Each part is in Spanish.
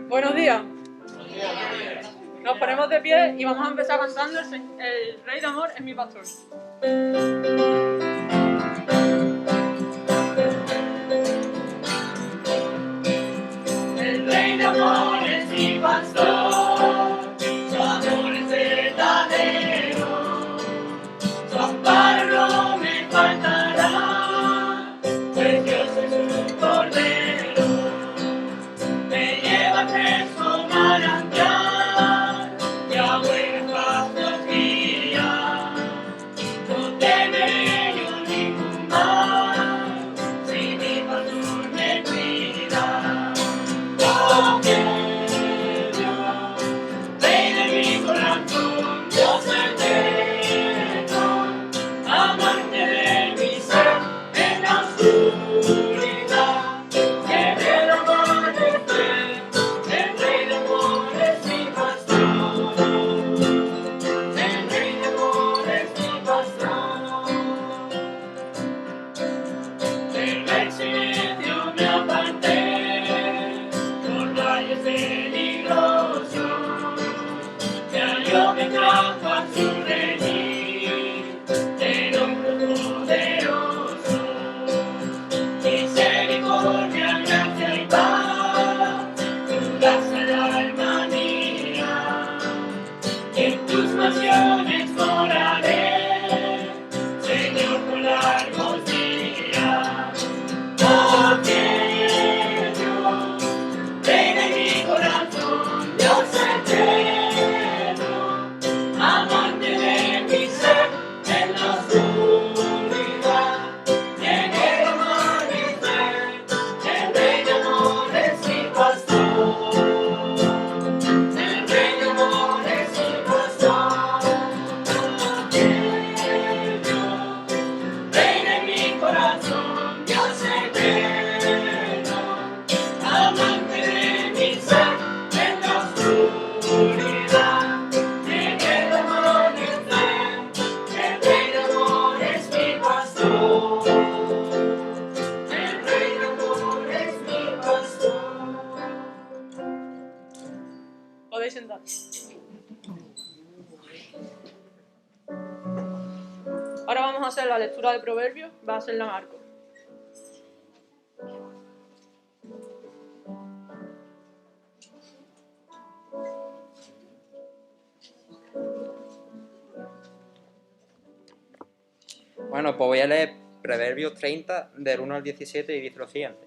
Buenos días. Nos ponemos de pie y vamos a empezar cantando El Rey de Amor es mi pastor. El Rey de Amor es mi pastor, su amor es verdadero, su amparo no me faltará, pues Dios es un cordero, me lleva a fresco manantial, y a buenas pastos guía, no temeré yo ningún mal, si mi pastor me cuida. Oh, que Dios, Rey de mi corazón, Dios eterno, amante de mi ser en la oscuridad, que del amor de fe, el Rey de amor es mi pastor, el Rey de amor es mi pastor, del Rey silencio me aparté. Peligroso, que halló me trajo a su redil, el hombre poderoso, misericordia, gracia y paz, tú das al alma mía, en tus mansiones moraré, Señor, por largos días. Oh, que Dios, Rey de mi corazón, Dios eterno, amante de mi ser en la oscuridad, tiene el amanecer, el Rey de amor es mi pastor, el Rey de amor es mi pastor, que Dios, Rey de mi corazón, Dios eterno, amante de mi ser en la oscuridad, tiene el amanecer, el Rey de amor es mi pastor, el Rey de amor es mi pastor. Podéis sentar. Ahora vamos a hacer la lectura de Proverbios. Va a ser la Marco. Bueno, pues voy a leer Proverbios 30, del 1 al 17, y dice lo siguiente.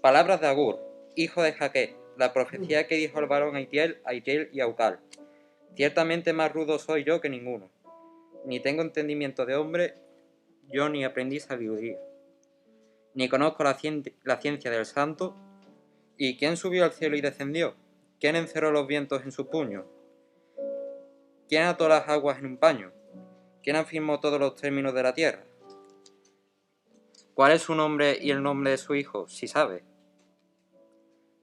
Palabras de Agur, hijo de Jaque, la profecía que dijo el varón Aitiel y Aucal. Ciertamente más rudo soy yo que ninguno, ni tengo entendimiento de hombre, yo ni aprendí sabiduría, ni conozco la ciencia del santo. ¿Y quién subió al cielo y descendió? ¿Quién encerró los vientos en su puño? ¿Quién ató las aguas en un paño? ¿Quién afirmó todos los términos de la tierra? ¿Cuál es su nombre y el nombre de su hijo, si sabe?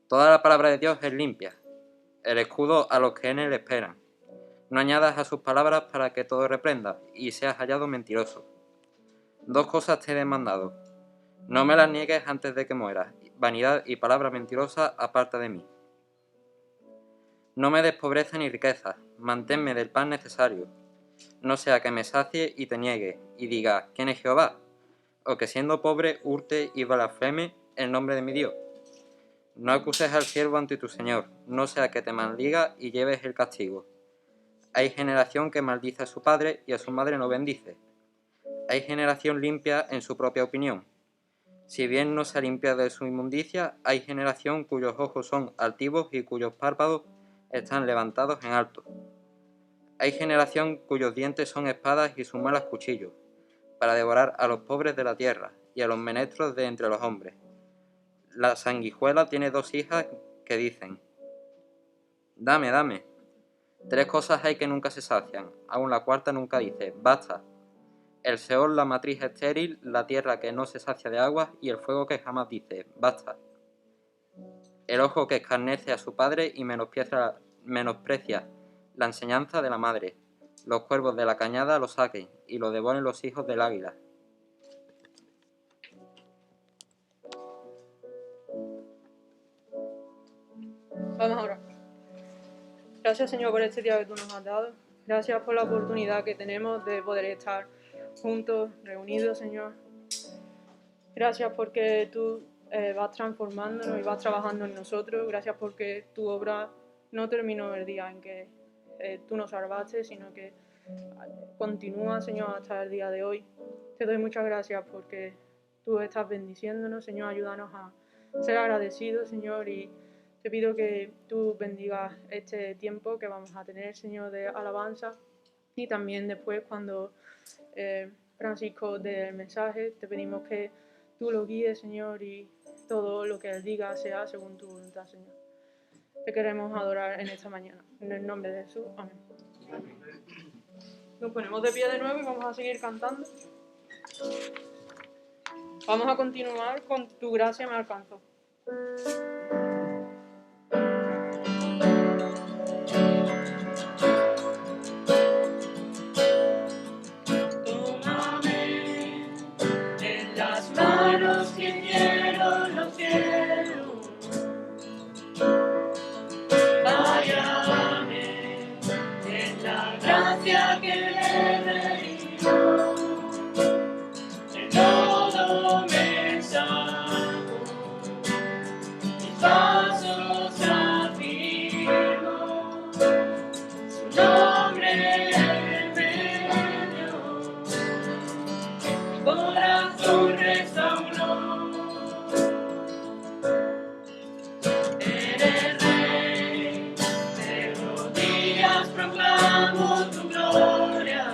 Toda la palabra de Dios es limpia, el escudo a los que en él esperan. No añadas a sus palabras para que todo reprenda y seas hallado mentiroso. Dos cosas te he demandado. No me las niegues antes de que mueras. Vanidad y palabra mentirosa aparta de mí. No me des pobreza ni riqueza. Manténme del pan necesario. No sea que me sacie y te niegue, y diga, ¿quién es Jehová? O que siendo pobre hurte y blasfeme el nombre de mi Dios. No acuses al siervo ante tu Señor, no sea que te maldiga y lleves el castigo. Hay generación que maldice a su padre y a su madre no bendice. Hay generación limpia en su propia opinión. Si bien no se limpia de su inmundicia, hay generación cuyos ojos son altivos y cuyos párpados están levantados en alto. Hay generación cuyos dientes son espadas y sus muelas cuchillos, para devorar a los pobres de la tierra y a los menestros de entre los hombres. La sanguijuela tiene dos hijas que dicen, dame, dame. Tres cosas hay que nunca se sacian, aun la cuarta nunca dice, basta. El Seol, la matriz estéril, la tierra que no se sacia de aguas y el fuego que jamás dice, basta. El ojo que escarnece a su padre y menosprecia la enseñanza de la madre. Los cuervos de la cañada lo saquen y lo devoren los hijos del águila. Vamos ahora. Gracias, Señor, por este día que tú nos has dado. Gracias por la oportunidad que tenemos de poder estar juntos, reunidos, Señor. Gracias porque tú vas transformándonos y vas trabajando en nosotros. Gracias porque tu obra no terminó el día en que tú nos salvaste, sino que continúa, Señor, hasta el día de hoy. Te doy muchas gracias porque tú estás bendiciéndonos, Señor. Ayúdanos a ser agradecidos, Señor, y te pido que tú bendigas este tiempo que vamos a tener, Señor, de alabanza, y también después cuando Francisco dé el mensaje, te pedimos que tú lo guíes, Señor, y todo lo que él diga sea según tu voluntad, Señor. Te queremos adorar en esta mañana. En el nombre de Jesús. Amén. Nos ponemos de pie de nuevo y vamos a seguir cantando. Vamos a continuar con Tu gracia me alcanzó. Tómame en las manos que quiero, no quiero. Váyame en la gracia que me dio. De todo me saco, mis pasos afirmo, su nombre me dio, mi corazón restauró. Eres Rey, de rodillas proclamo tu gloria.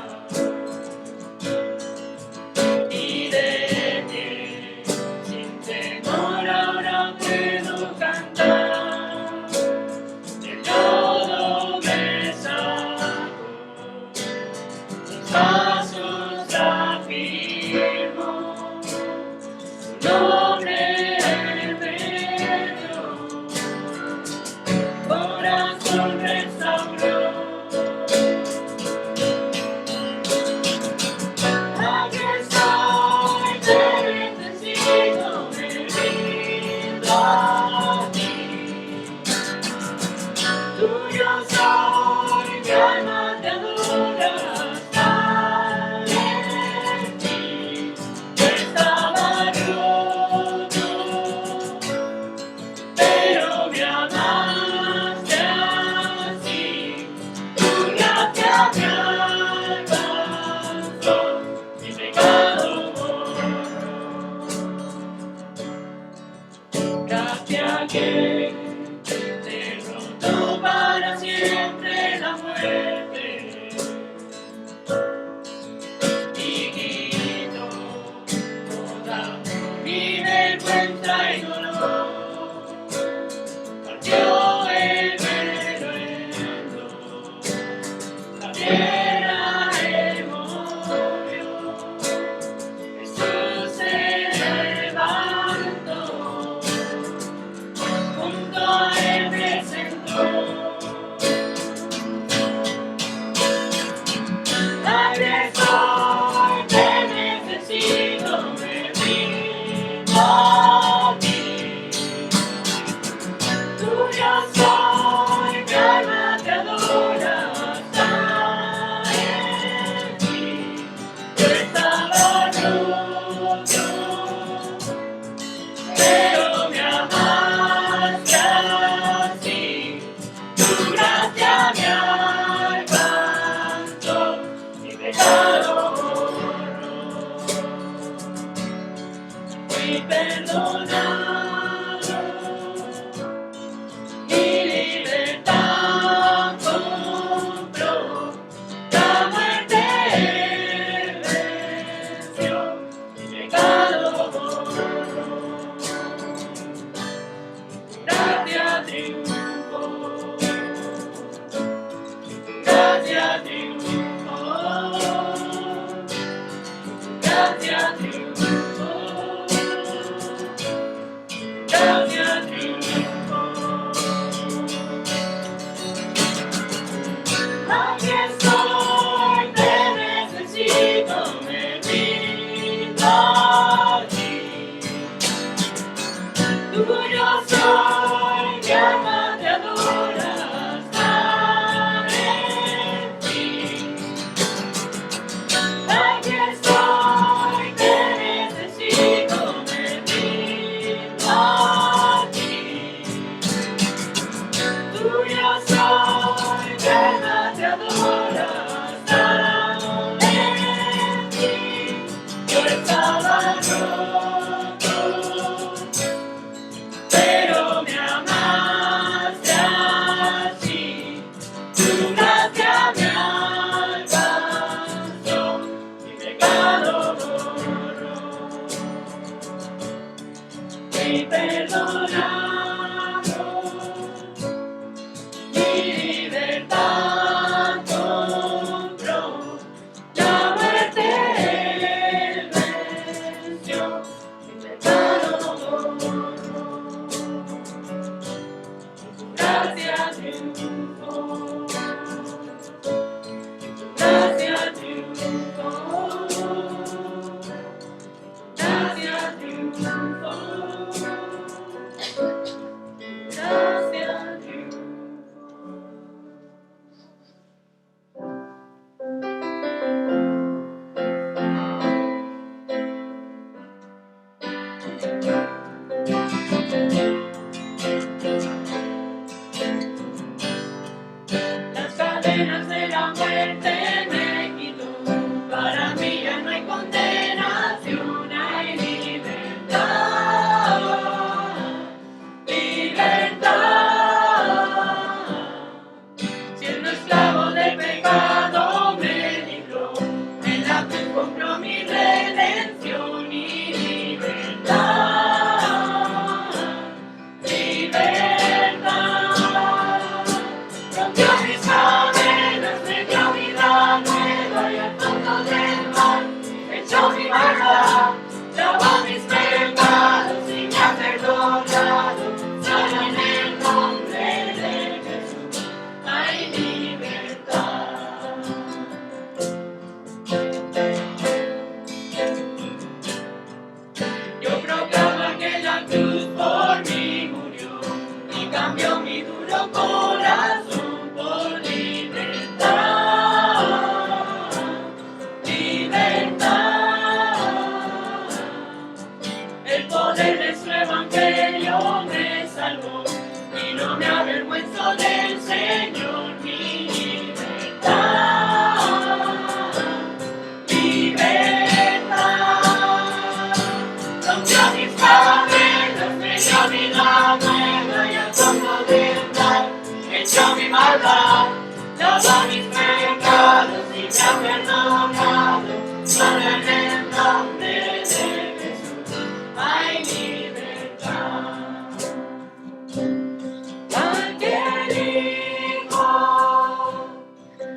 Y de pie, sin temor ahora puedo cantar. De todo me saco, mis pasos afirmo, su nombre me dio, corazón restauró. Aquí estoy, te necesito, me rindo a ti. Tuyo soy, mi alma te adora, está en ti. Yo estaba roto, pero me amaste así. Tu gracia me alcanzó, mi pecado borró. Gracia que derrotó para siempre la muerte y quitó toda mi vergüenza y dolor. Partió el velo, la tierra el movió. Jesús se levantó, junto a él me sentó. Aquí estoy, te necesito, me rindo a ti. Tuyo soy, mi alma te adora, está en ti. Yo estaba roto, pero me amaste así. Tu gracia me alcanzó, mi pecado maldad, lava mis pecados y me ha perdonado. Solo en el nombre de Jesús hay libertad. Al que el Hijo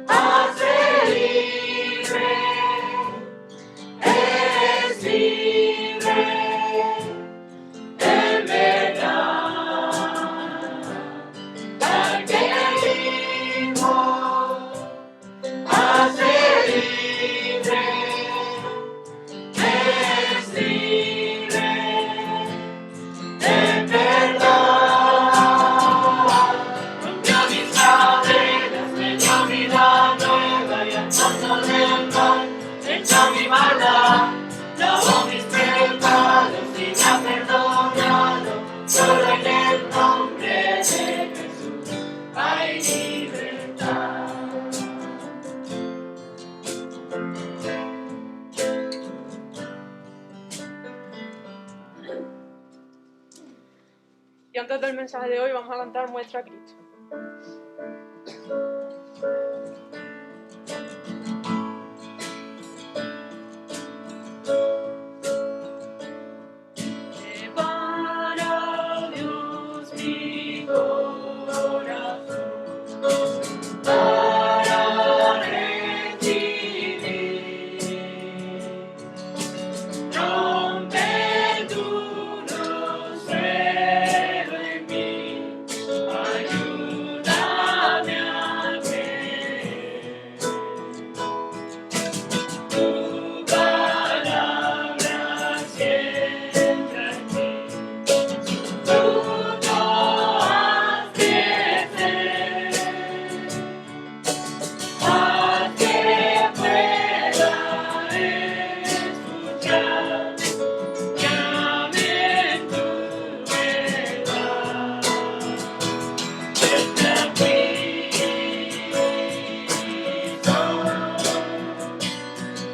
hace libre, es libre en verdad. Al que el Hijo hace libre, es libre en verdad. Rompió mis cadenas, me dio vida nueva y al fondo del mar echó mi maldad. Lavó mis pecados y me ha perdonado. Solo en el nombre de Jesús hay libertad. Y antes del mensaje de hoy vamos a cantar Muestra a Cristo. Prepara, Dios, mi corazón para recibir. Rompe tu rostro en mí, ayúdame a creer. Tu palabra siempre en mí, fruto haz crecer, haz que pueda escuchar, llame en tu verdad. Muestra a Cristo,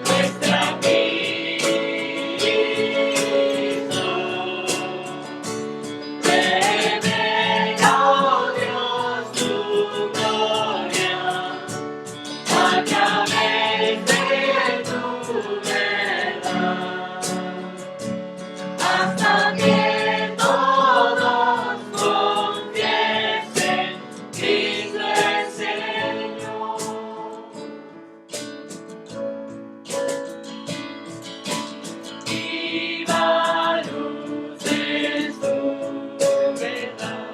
muestra a Cristo, revela, oh Dios, tu gloria a través de tu verdad, hasta que todos confiesen Cristo es Señor. Viva luz es tu verdad,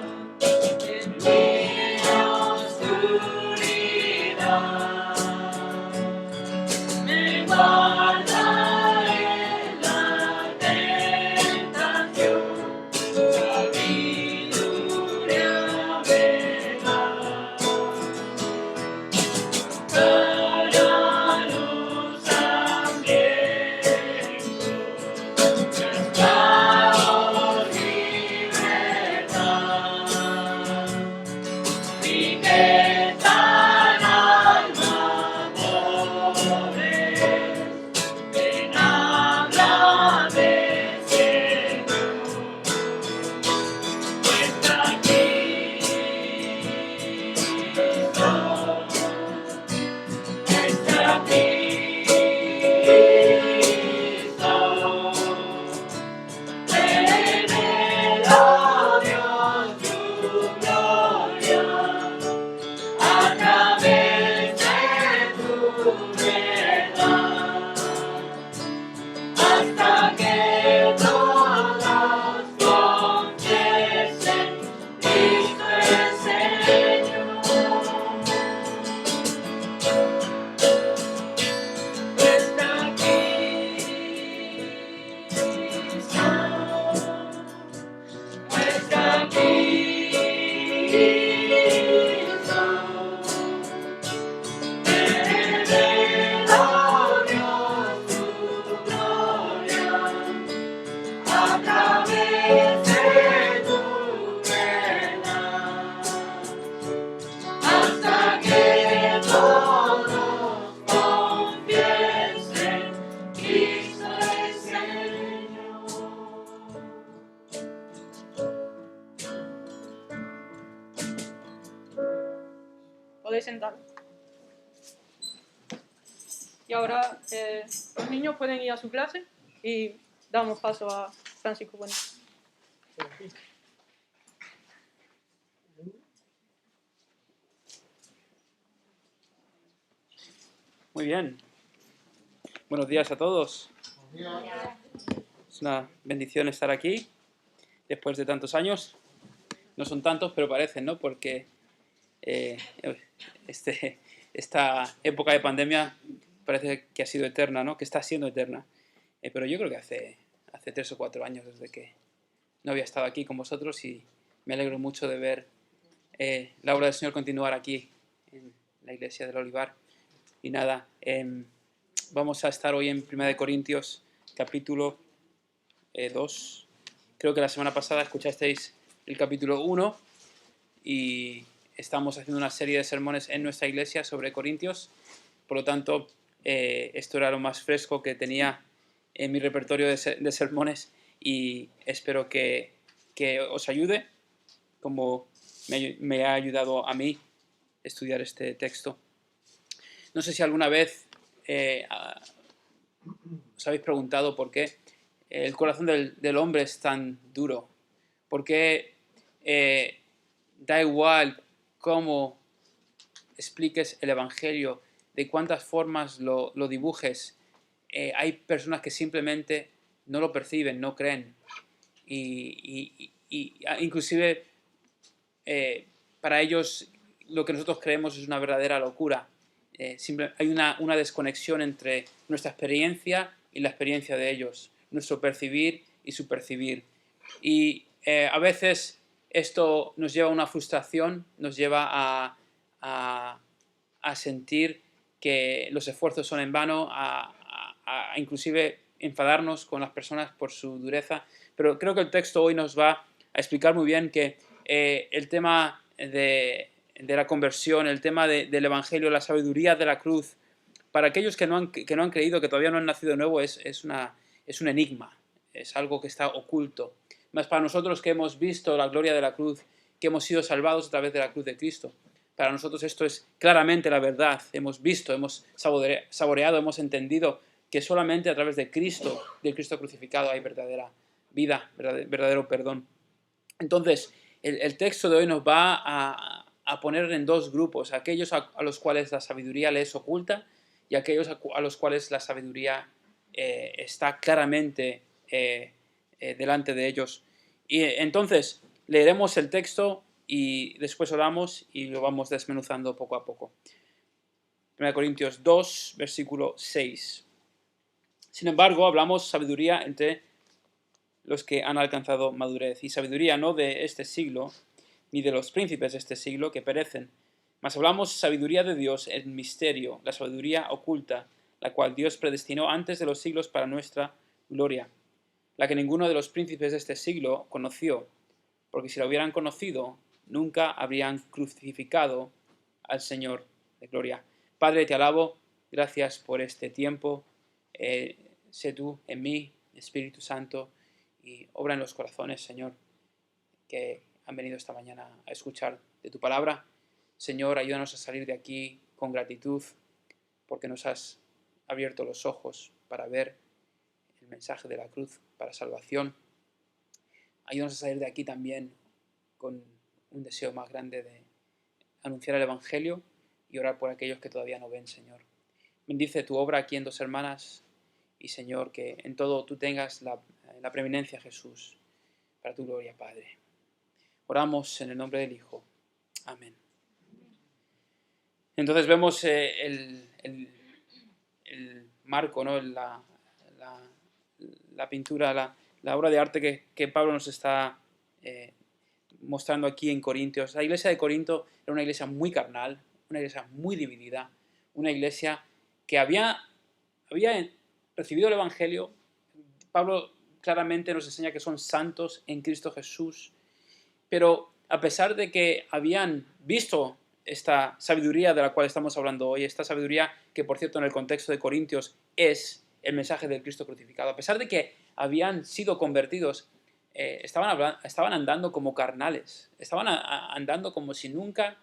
en mi oscuridad, me guarda en la tentación, sabiduría verdad, para los hambrientos, esclavos libertad, riqueza al alma pobre, ven háblame Señor, muestra a Cristo, muestra a Cristo, revela, oh Dios, tu gloria a través de tu verdad, hasta que todos confiesen Cristo es Señor. Y ahora los niños pueden ir a su clase y damos paso a Francisco Bueno. Muy bien. Buenos días a todos. Es una bendición estar aquí después de tantos años. No son tantos, pero parecen, ¿no? Porque esta época de pandemia parece que ha sido eterna, ¿no? Que está siendo eterna. Pero yo creo que hace 3 o 4 años desde que no había estado aquí con vosotros y me alegro mucho de ver la obra del Señor continuar aquí en la iglesia del Olivar. Y nada, vamos a estar hoy en 1 Corintios capítulo 2. Creo que la semana pasada escuchasteis el capítulo 1 y estamos haciendo una serie de sermones en nuestra iglesia sobre Corintios. Por lo tanto, esto era lo más fresco que tenía en mi repertorio de sermones y espero que os ayude como me ha ayudado a mí estudiar este texto. No sé si alguna vez os habéis preguntado por qué el corazón del hombre es tan duro. ¿Por qué da igual cómo expliques el Evangelio, de cuántas formas lo dibujes? Hay personas que simplemente no lo perciben, no creen. Y inclusive para ellos lo que nosotros creemos es una verdadera locura. Hay una desconexión entre nuestra experiencia y la experiencia de ellos, nuestro percibir y su percibir. Y a veces esto nos lleva a una frustración, nos lleva a sentir que los esfuerzos son en vano, a inclusive enfadarnos con las personas por su dureza. Pero creo que el texto hoy nos va a explicar muy bien que el tema de la conversión, el tema del Evangelio, la sabiduría de la cruz, para aquellos que no han creído, que todavía no han nacido de nuevo, es un enigma, es algo que está oculto. Más para nosotros que hemos visto la gloria de la cruz, que hemos sido salvados a través de la cruz de Cristo, para nosotros esto es claramente la verdad. Hemos visto, hemos saboreado, hemos entendido que solamente a través de Cristo, del Cristo crucificado, hay verdadera vida, verdadero perdón. Entonces, el texto de hoy nos va a poner en dos grupos: aquellos a los cuales la sabiduría les es oculta y aquellos a los cuales la sabiduría está claramente delante de ellos. Y entonces leeremos el texto y después oramos y lo vamos desmenuzando poco a poco. 1 Corintios 2, versículo 6. Sin embargo, hablamos sabiduría entre los que han alcanzado madurez, y sabiduría no de este siglo, ni de los príncipes de este siglo que perecen, mas hablamos sabiduría de Dios en misterio, la sabiduría oculta, la cual Dios predestinó antes de los siglos para nuestra gloria, la que ninguno de los príncipes de este siglo conoció, porque si la hubieran conocido, nunca habrían crucificado al Señor de gloria. Padre, te alabo, gracias por este tiempo. Sé tú en mí, Espíritu Santo, y obra en los corazones, Señor, que han venido esta mañana a escuchar de tu palabra. Señor, ayúdanos a salir de aquí con gratitud, porque nos has abierto los ojos para ver el mensaje de la cruz para salvación. Ayúdanos a salir de aquí también con un deseo más grande de anunciar el Evangelio y orar por aquellos que todavía no ven, Señor. Bendice tu obra aquí en Dos Hermanas y, Señor, que en todo tú tengas la preeminencia, Jesús, para tu gloria, Padre. Oramos en el nombre del Hijo. Amén. Entonces vemos el marco, ¿no? La pintura, la obra de arte que Pablo nos está mostrando aquí en Corintios. La iglesia de Corinto era una iglesia muy carnal, una iglesia muy dividida, una iglesia que había recibido el Evangelio. Pablo claramente nos enseña que son santos en Cristo Jesús, pero a pesar de que habían visto esta sabiduría de la cual estamos hablando hoy, esta sabiduría que, por cierto, en el contexto de Corintios es el mensaje del Cristo crucificado, a pesar de que habían sido convertidos, estaban andando como carnales, estaban andando como si nunca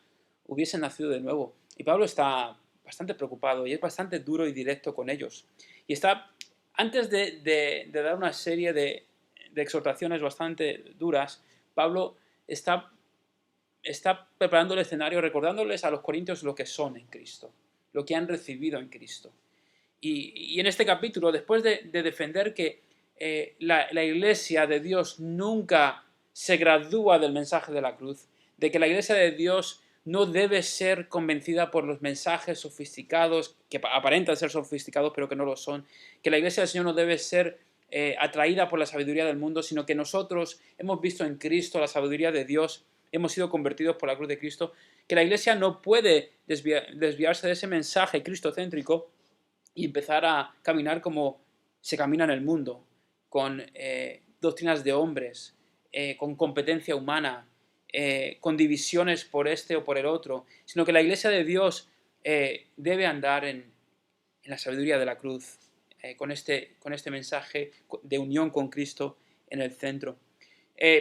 hubiesen nacido de nuevo. Y Pablo está bastante preocupado y es bastante duro y directo con ellos. Y está, antes de dar una serie de exhortaciones bastante duras, Pablo está preparando el escenario, recordándoles a los corintios lo que son en Cristo, lo que han recibido en Cristo. Y en este capítulo, después de defender que la iglesia de Dios nunca se gradúa del mensaje de la cruz, de que la iglesia de Dios no debe ser convencida por los mensajes sofisticados, que aparentan ser sofisticados pero que no lo son, que la iglesia del Señor no debe ser atraída por la sabiduría del mundo, sino que nosotros hemos visto en Cristo la sabiduría de Dios, hemos sido convertidos por la cruz de Cristo, que la iglesia no puede desviarse de ese mensaje cristocéntrico y empezar a caminar como se camina en el mundo, con doctrinas de hombres, con competencia humana, con divisiones por este o por el otro, sino que la iglesia de Dios debe andar en la sabiduría de la cruz, con este mensaje de unión con Cristo en el centro.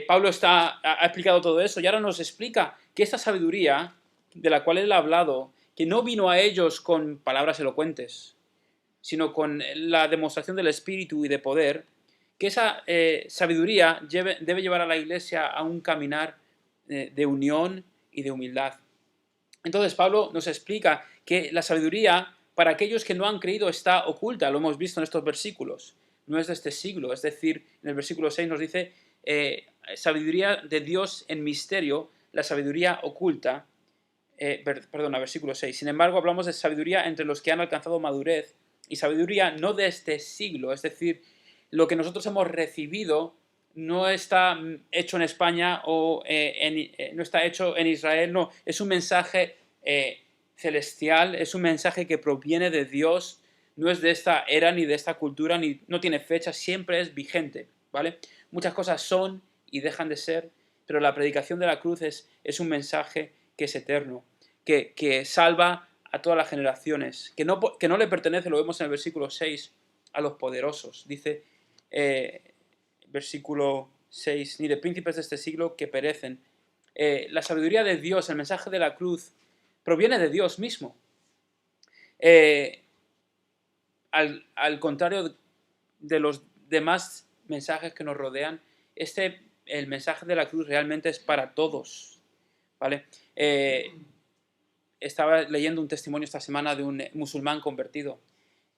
Pablo ha explicado todo eso y ahora nos explica que esta sabiduría de la cual él ha hablado, que no vino a ellos con palabras elocuentes, sino con la demostración del Espíritu y de poder, que esa sabiduría debe llevar a la iglesia a un caminar de unión y de humildad. Entonces Pablo nos explica que la sabiduría para aquellos que no han creído está oculta, lo hemos visto en estos versículos, no es de este siglo, es decir, en el versículo 6 nos dice sabiduría de Dios en misterio, la sabiduría oculta, versículo 6, sin embargo hablamos de sabiduría entre los que han alcanzado madurez y sabiduría no de este siglo, es decir, lo que nosotros hemos recibido no está hecho en España o no está hecho en Israel, no, es un mensaje celestial, es un mensaje que proviene de Dios, no es de esta era ni de esta cultura, ni no tiene fecha, siempre es vigente, ¿vale? Muchas cosas son y dejan de ser, pero la predicación de la cruz es un mensaje que es eterno, que salva a todas las generaciones, que no le pertenece, lo vemos en el versículo 6, a los poderosos. Dice, versículo 6, ni de príncipes de este siglo que perecen. La sabiduría de Dios, el mensaje de la cruz, proviene de Dios mismo. Al contrario de los demás mensajes que nos rodean, el mensaje de la cruz realmente es para todos, ¿vale? Estaba leyendo un testimonio esta semana de un musulmán convertido.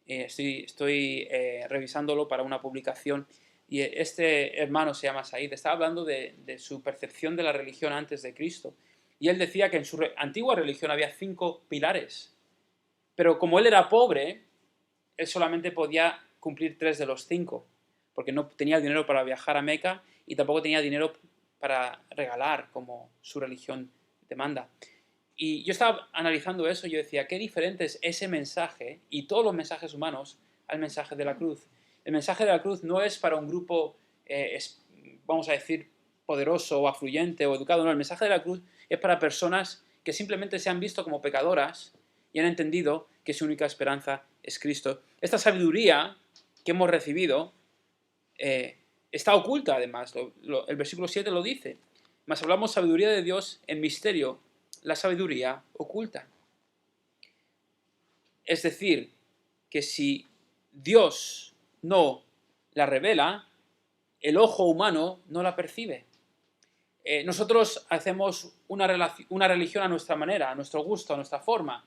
Estoy revisándolo para una publicación y este hermano se llama Said. Estaba hablando de su percepción de la religión antes de Cristo. Y él decía que en su antigua religión había 5 pilares. Pero como él era pobre, él solamente podía cumplir 3 de los 5. Porque no tenía dinero para viajar a Meca y tampoco tenía dinero para regalar como su religión demanda. Y yo estaba analizando eso y yo decía, qué diferente es ese mensaje y todos los mensajes humanos al mensaje de la cruz. El mensaje de la cruz no es para un grupo, vamos a decir, poderoso o afluyente o educado. No, el mensaje de la cruz es para personas que simplemente se han visto como pecadoras y han entendido que su única esperanza es Cristo. Esta sabiduría que hemos recibido está oculta además. El versículo 7 lo dice. Mas hablamos sabiduría de Dios en misterio, la sabiduría oculta. Es decir, que si Dios no la revela, el ojo humano no la percibe. Nosotros hacemos una religión a nuestra manera, a nuestro gusto, a nuestra forma,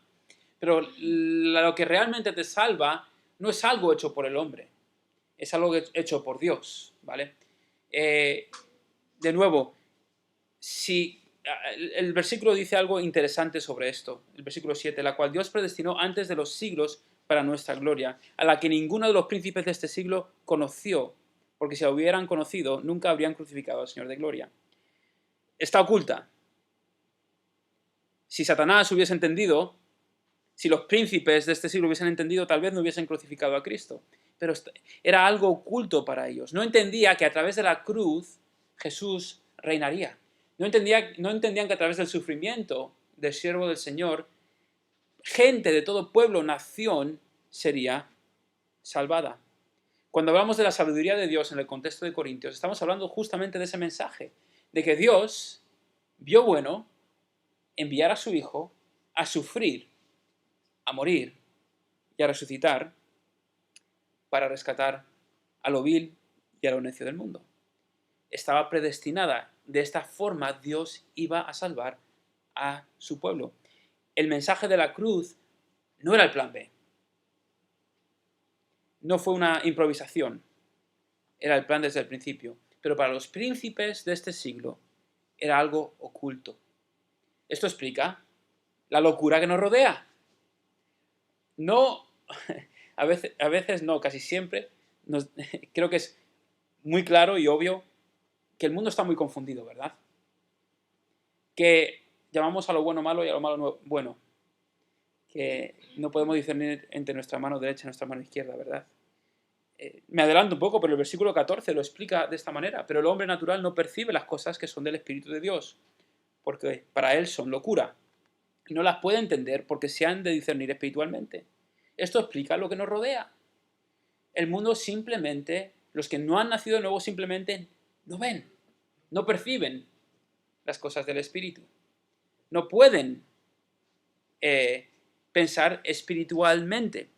pero lo que realmente te salva no es algo hecho por el hombre, es algo hecho por Dios, ¿vale? De nuevo, si el versículo dice algo interesante sobre esto, el versículo 7, la cual Dios predestinó antes de los siglos para nuestra gloria, a la que ninguno de los príncipes de este siglo conoció, porque si la hubieran conocido, nunca habrían crucificado al Señor de gloria. Está oculta. Si Satanás hubiese entendido, si los príncipes de este siglo hubiesen entendido, tal vez no hubiesen crucificado a Cristo. Pero era algo oculto para ellos. No entendía que a través de la cruz Jesús reinaría. No entendían que a través del sufrimiento del siervo del Señor, gente de todo pueblo, nación, sería salvada. Cuando hablamos de la sabiduría de Dios en el contexto de Corintios, estamos hablando justamente de ese mensaje, de que Dios vio bueno enviar a su Hijo a sufrir a morir y a resucitar para rescatar a lo vil y a lo necio del mundo. Estaba predestinada. De esta forma Dios iba a salvar a su pueblo. El mensaje de la cruz no era el plan B. No fue una improvisación. Era el plan desde el principio. Pero para los príncipes de este siglo era algo oculto. Esto explica la locura que nos rodea. No, a veces no, casi siempre, creo que es muy claro y obvio que el mundo está muy confundido, ¿verdad? Que llamamos a lo bueno malo y a lo malo bueno. Que no podemos discernir entre nuestra mano derecha y nuestra mano izquierda, ¿verdad? Me adelanto un poco, pero el versículo 14 lo explica de esta manera. Pero el hombre natural no percibe las cosas que son del Espíritu de Dios, porque para él son locura. Y no las puede entender porque se han de discernir espiritualmente. Esto explica lo que nos rodea. El mundo simplemente, los que no han nacido de nuevo simplemente no ven, no perciben las cosas del Espíritu. No pueden pensar espiritualmente.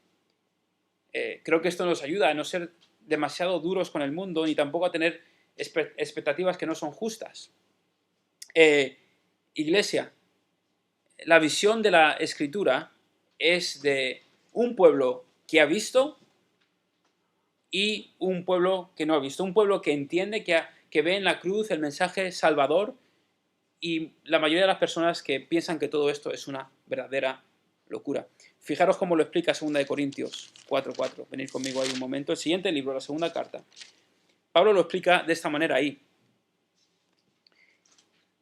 Creo que esto nos ayuda a no ser demasiado duros con el mundo ni tampoco a tener expectativas que no son justas. Iglesia, la visión de la Escritura es de un pueblo que ha visto y un pueblo que no ha visto. Un pueblo que entiende, que ve en la cruz el mensaje salvador, y la mayoría de las personas que piensan que todo esto es una verdadera locura. Fijaros cómo lo explica 2 Corintios 4:4. Venid conmigo ahí un momento. El siguiente libro, la segunda carta. Pablo lo explica de esta manera ahí.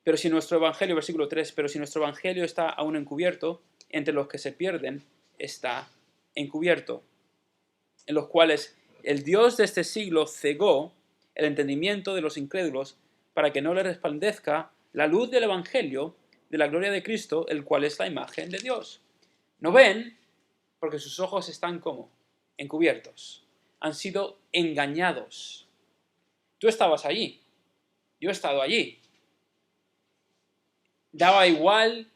Pero si nuestro evangelio, versículo 3, pero si nuestro evangelio está aún encubierto, entre los que se pierden está encubierto, en los cuales el Dios de este siglo cegó el entendimiento de los incrédulos para que no les resplandezca la luz del evangelio de la gloria de Cristo, el cual es la imagen de Dios. No ven porque sus ojos están como encubiertos. Han sido engañados. Tú estabas allí. Yo he estado allí. Daba igual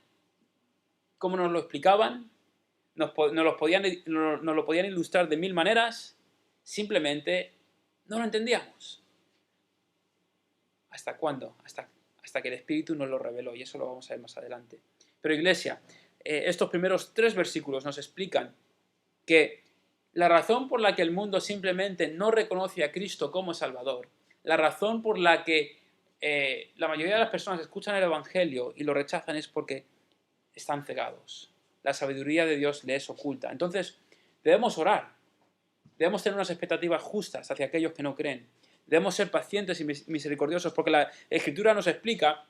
cómo nos lo explicaban. Nos lo podían ilustrar de mil maneras. Simplemente no lo entendíamos. ¿Hasta cuándo? Hasta que el Espíritu nos lo reveló, y eso lo vamos a ver más adelante. Pero iglesia, estos primeros 3 versículos nos explican que la razón por la que el mundo simplemente no reconoce a Cristo como Salvador, la razón por la que la mayoría de las personas escuchan el Evangelio y lo rechazan es porque están cegados. La sabiduría de Dios les oculta. Entonces, debemos orar. Debemos tener unas expectativas justas hacia aquellos que no creen. Debemos ser pacientes y misericordiosos porque la Escritura nos explica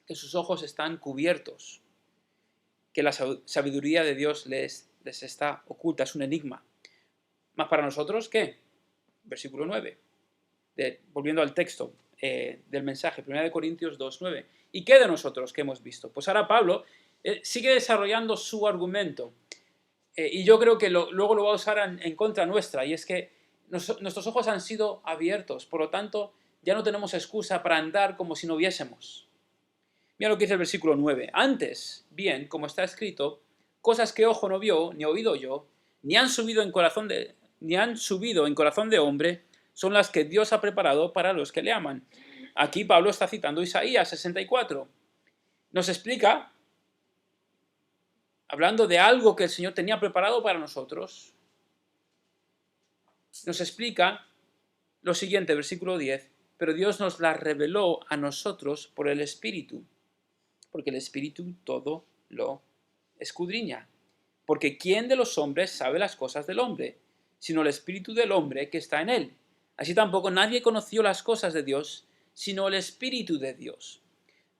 que sus ojos están cubiertos, que la sabiduría de Dios les está oculta, es un enigma. ¿Más para nosotros qué? Versículo 9, volviendo al texto del mensaje, 1 Corintios 2:9. ¿Y qué de nosotros que hemos visto? Pues ahora Pablo sigue desarrollando su argumento, y yo creo que luego lo va a usar en contra nuestra, y es que nuestros ojos han sido abiertos, por lo tanto ya no tenemos excusa para andar como si no viésemos. Mira lo que dice el versículo 9. Antes, bien, como está escrito, cosas que ojo no vio, ni oído yo, ni han subido en corazón de hombre, son las que Dios ha preparado para los que le aman. Aquí Pablo está citando Isaías 64. Nos explica, hablando de algo que el Señor tenía preparado para nosotros, nos explica lo siguiente, versículo 10. Pero Dios nos la reveló a nosotros por el Espíritu, porque el Espíritu todo lo escudriña. Porque ¿quién de los hombres sabe las cosas del hombre, sino el Espíritu del hombre que está en él? Así tampoco nadie conoció las cosas de Dios, sino el Espíritu de Dios.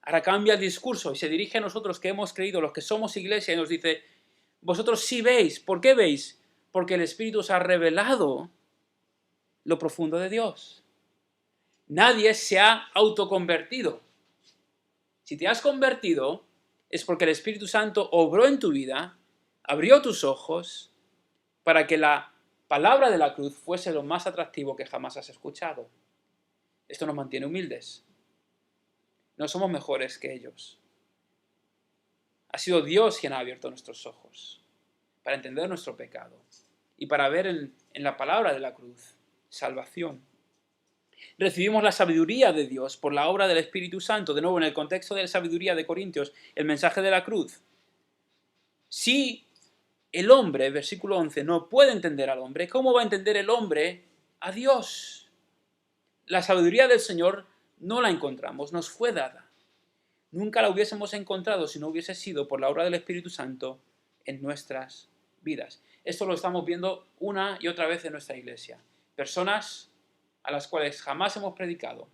Ahora cambia el discurso y se dirige a nosotros que hemos creído, los que somos iglesia, y nos dice, vosotros sí veis. ¿Por qué veis? Porque el Espíritu os ha revelado lo profundo de Dios. Nadie se ha autoconvertido. Si te has convertido, es porque el Espíritu Santo obró en tu vida, abrió tus ojos, para que la palabra de la cruz fuese lo más atractivo que jamás has escuchado. Esto nos mantiene humildes. No somos mejores que ellos. Ha sido Dios quien ha abierto nuestros ojos. para entender nuestro pecado y para ver en la palabra de la cruz salvación. Recibimos la sabiduría de Dios por la obra del Espíritu Santo. De nuevo, en el contexto de la sabiduría de Corintios, el mensaje de la cruz. Si el hombre, versículo 11, no puede entender al hombre, ¿cómo va a entender el hombre a Dios? La sabiduría del Señor no la encontramos, nos fue dada. Nunca la hubiésemos encontrado si no hubiese sido por la obra del Espíritu Santo en nuestras vidas. Esto lo estamos viendo una y otra vez en nuestra iglesia. Personas a las cuales jamás hemos predicado,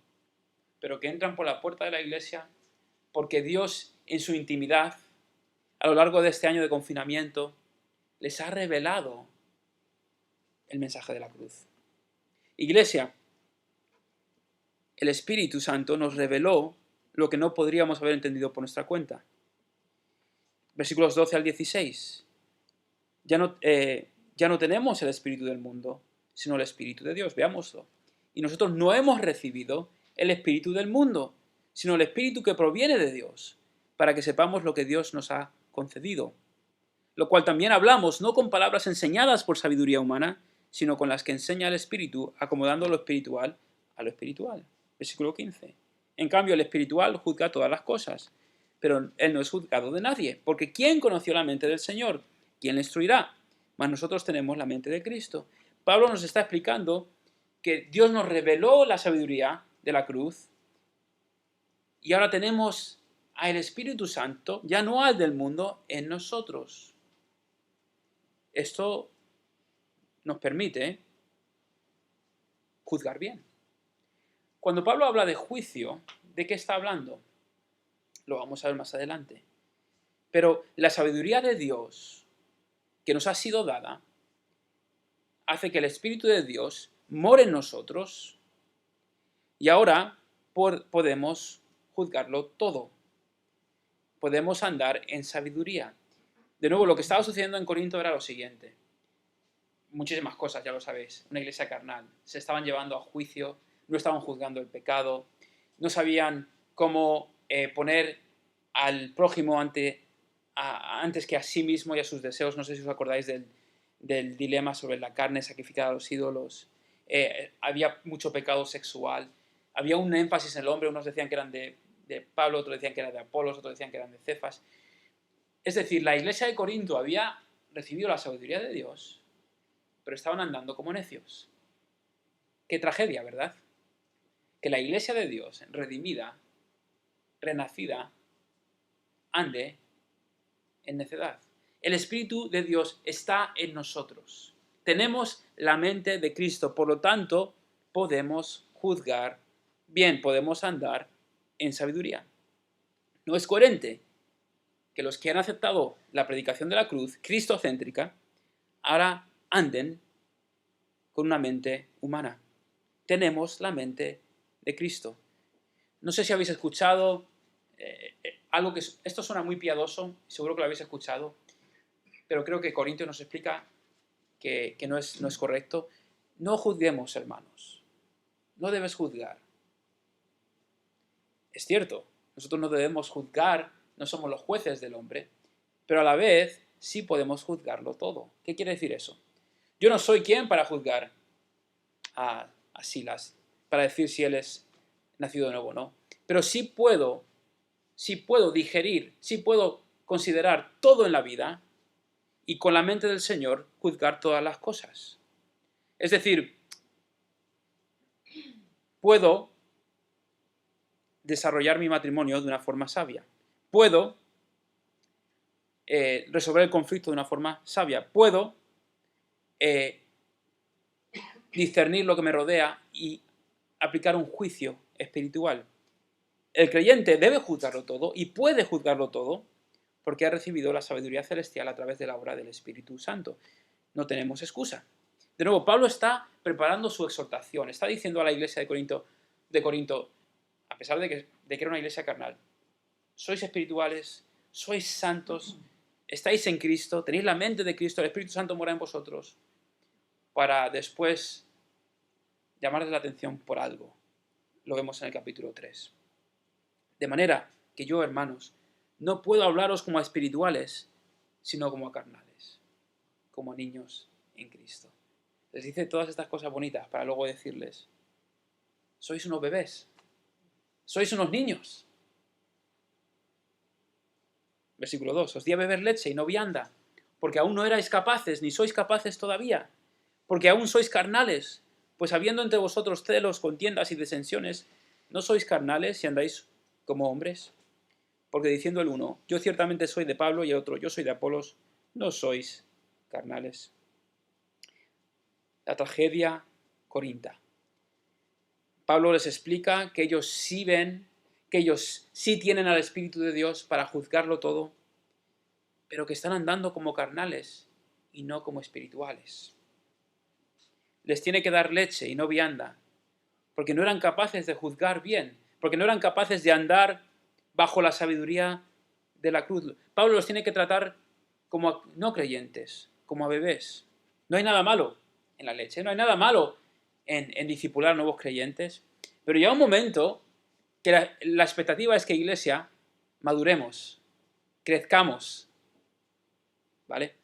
pero que entran por la puerta de la iglesia porque Dios en su intimidad, a lo largo de este año de confinamiento, les ha revelado el mensaje de la cruz. Iglesia, el Espíritu Santo nos reveló lo que no podríamos haber entendido por nuestra cuenta. Versículos 12 al 16. Ya no tenemos el espíritu del mundo, sino el Espíritu de Dios. Veámoslo. Y nosotros no hemos recibido el espíritu del mundo, sino el espíritu que proviene de Dios, para que sepamos lo que Dios nos ha concedido. Lo cual también hablamos, no con palabras enseñadas por sabiduría humana, sino con las que enseña el Espíritu, acomodando lo espiritual a lo espiritual. Versículo 15. En cambio, el espiritual juzga todas las cosas, pero él no es juzgado de nadie, porque ¿quién conoció la mente del Señor? ¿Quién le instruirá? Mas nosotros tenemos la mente de Cristo. Pablo nos está explicando que Dios nos reveló la sabiduría de la cruz y ahora tenemos al Espíritu Santo, ya no al del mundo, en nosotros. Esto nos permite juzgar bien. Cuando Pablo habla de juicio, ¿de qué está hablando? Lo vamos a ver más adelante. Pero la sabiduría de Dios que nos ha sido dada hace que el Espíritu de Dios more en nosotros y ahora podemos juzgarlo todo. Podemos andar en sabiduría. De nuevo, lo que estaba sucediendo en Corinto era lo siguiente. Muchísimas cosas, ya lo sabéis. Una iglesia carnal. Se estaban llevando a juicio, no estaban juzgando el pecado, no sabían cómo poner al prójimo antes que a sí mismo y a sus deseos. No sé si os acordáis del dilema sobre la carne sacrificada a los ídolos. Había mucho pecado sexual. Había un énfasis en el hombre. Unos decían que eran de Pablo, otros decían que eran de Apolos, otros decían que eran de Cefas. Es decir, la iglesia de Corinto había recibido la sabiduría de Dios, pero estaban andando como necios. Qué tragedia, ¿verdad? Que la iglesia de Dios, redimida, renacida, ande en necedad. El Espíritu de Dios está en nosotros. Tenemos la mente de Cristo, por lo tanto, podemos juzgar bien, podemos andar en sabiduría. No es coherente que los que han aceptado la predicación de la cruz, cristocéntrica, ahora anden con una mente humana. Tenemos la mente de Cristo. No sé si habéis escuchado algo que... Esto suena muy piadoso, seguro que lo habéis escuchado, pero creo que Corintios nos explica que no es correcto. No juzguemos, hermanos. No debes juzgar. Es cierto, nosotros no debemos juzgar, no somos los jueces del hombre, pero a la vez sí podemos juzgarlo todo. ¿Qué quiere decir eso? Yo no soy quien para juzgar a Silas, para decir si él es nacido de nuevo o no, pero sí puedo digerir, sí puedo considerar todo en la vida y con la mente del Señor juzgar todas las cosas. Es decir, puedo desarrollar mi matrimonio de una forma sabia. Puedo resolver el conflicto de una forma sabia. Puedo discernir lo que me rodea y aplicar un juicio espiritual. El creyente debe juzgarlo todo y puede juzgarlo todo porque ha recibido la sabiduría celestial a través de la obra del Espíritu Santo. No tenemos excusa. De nuevo, Pablo está preparando su exhortación. Está diciendo a la iglesia de Corinto, a pesar de que era una iglesia carnal, sois espirituales, sois santos, estáis en Cristo, tenéis la mente de Cristo, el Espíritu Santo mora en vosotros, para después llamarles la atención por algo. Lo vemos en el capítulo 3. De manera que yo, hermanos, no puedo hablaros como a espirituales, sino como a carnales. como niños en Cristo. Les dice todas estas cosas bonitas para luego decirles, sois unos bebés, sois unos niños. Versículo 2, os di a beber leche y no vianda, porque aún no erais capaces, ni sois capaces todavía, porque aún sois carnales, pues habiendo entre vosotros celos, contiendas y disensiones, ¿no sois carnales y andáis como hombres? Porque diciendo el uno, yo ciertamente soy de Pablo, y el otro, yo soy de Apolos, no sois carnales. La tragedia corinta. Pablo les explica que ellos sí ven, que ellos sí tienen al Espíritu de Dios para juzgarlo todo, pero que están andando como carnales y no como espirituales. Les tiene que dar leche y no vianda, porque no eran capaces de juzgar bien, porque no eran capaces de andar bajo la sabiduría de la cruz. Pablo los tiene que tratar como a no creyentes, como a bebés. No hay nada malo en la leche, no hay nada malo en discipular nuevos creyentes, pero llega un momento que la expectativa es que, iglesia, maduremos, crezcamos, ¿vale?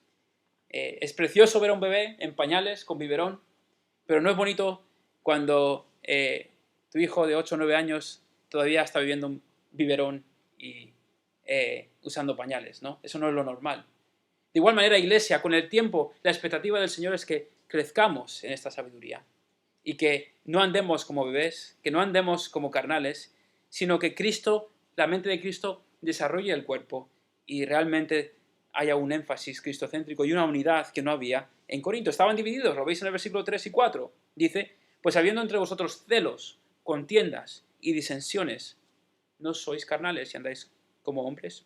Es precioso ver a un bebé en pañales, con biberón, pero no es bonito cuando tu hijo de 8 o 9 años todavía está viviendo un biberón y usando pañales, ¿no? Eso no es lo normal. De igual manera, iglesia, con el tiempo, la expectativa del Señor es que crezcamos en esta sabiduría y que no andemos como bebés, que no andemos como carnales, sino que Cristo, la mente de Cristo, desarrolle el cuerpo y realmente haya un énfasis cristocéntrico y una unidad que no había en Corinto. Estaban divididos, lo veis en el versículo 3 y 4. Dice, pues habiendo entre vosotros celos, contiendas y disensiones, ¿no sois carnales y andáis como hombres?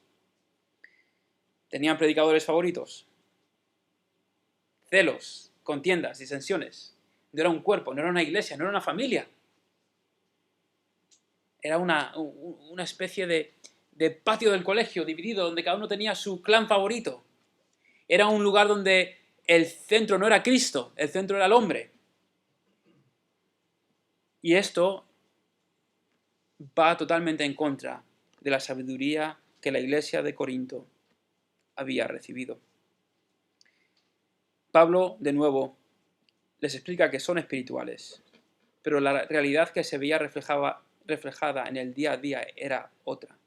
¿Tenían predicadores favoritos? Celos, contiendas, disensiones. No era un cuerpo, no era una iglesia, no era una familia. Era una especie de patio del colegio dividido, donde cada uno tenía su clan favorito. Era un lugar donde el centro no era Cristo, el centro era el hombre. Y esto va totalmente en contra de la sabiduría que la iglesia de Corinto había recibido. Pablo, de nuevo, les explica que son espirituales, pero la realidad que se veía reflejada en el día a día era otra.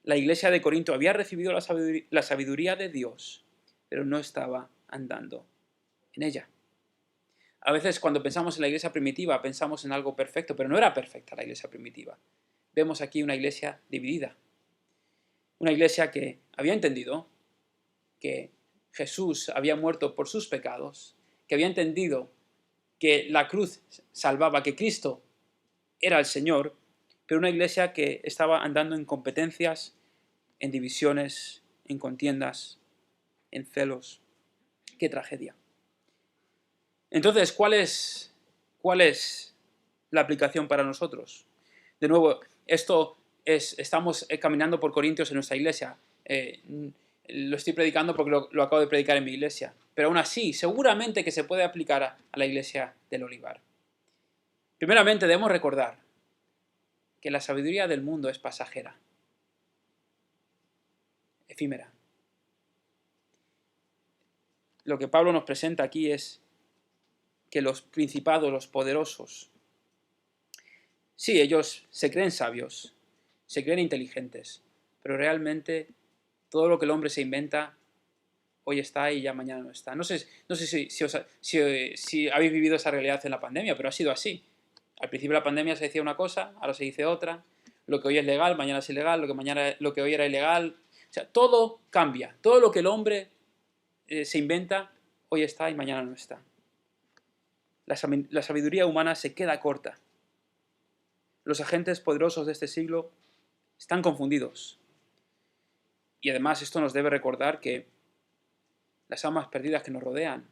La iglesia de Corinto había recibido la sabiduría de Dios, pero no estaba andando en ella. A veces cuando pensamos en la iglesia primitiva pensamos en algo perfecto, pero no era perfecta la iglesia primitiva. Vemos aquí una iglesia dividida. Una iglesia que había entendido que Jesús había muerto por sus pecados, que había entendido que la cruz salvaba, que Cristo era el Señor, pero una iglesia que estaba andando en competencias, en divisiones, en contiendas, en celos. ¡Qué tragedia! Entonces, ¿cuál es la aplicación para nosotros? De nuevo, estamos caminando por Corintios en nuestra iglesia. Lo estoy predicando porque lo acabo de predicar en mi iglesia. Pero aún así, seguramente que se puede aplicar a la iglesia del Olivar. Primeramente, debemos recordar que la sabiduría del mundo es pasajera, efímera. Lo que Pablo nos presenta aquí es que los principados, los poderosos, sí, ellos se creen sabios, se creen inteligentes, pero realmente todo lo que el hombre se inventa hoy está y ya mañana no está. No sé si habéis vivido esa realidad en la pandemia, pero ha sido así. Al principio de la pandemia se decía una cosa, ahora se dice otra. Lo que hoy es legal, mañana es ilegal. Lo que hoy era ilegal. O sea, todo cambia. Todo lo que el hombre se inventa, hoy está y mañana no está. La sabiduría humana se queda corta. Los agentes poderosos de este siglo están confundidos. Y además esto nos debe recordar que las almas perdidas que nos rodean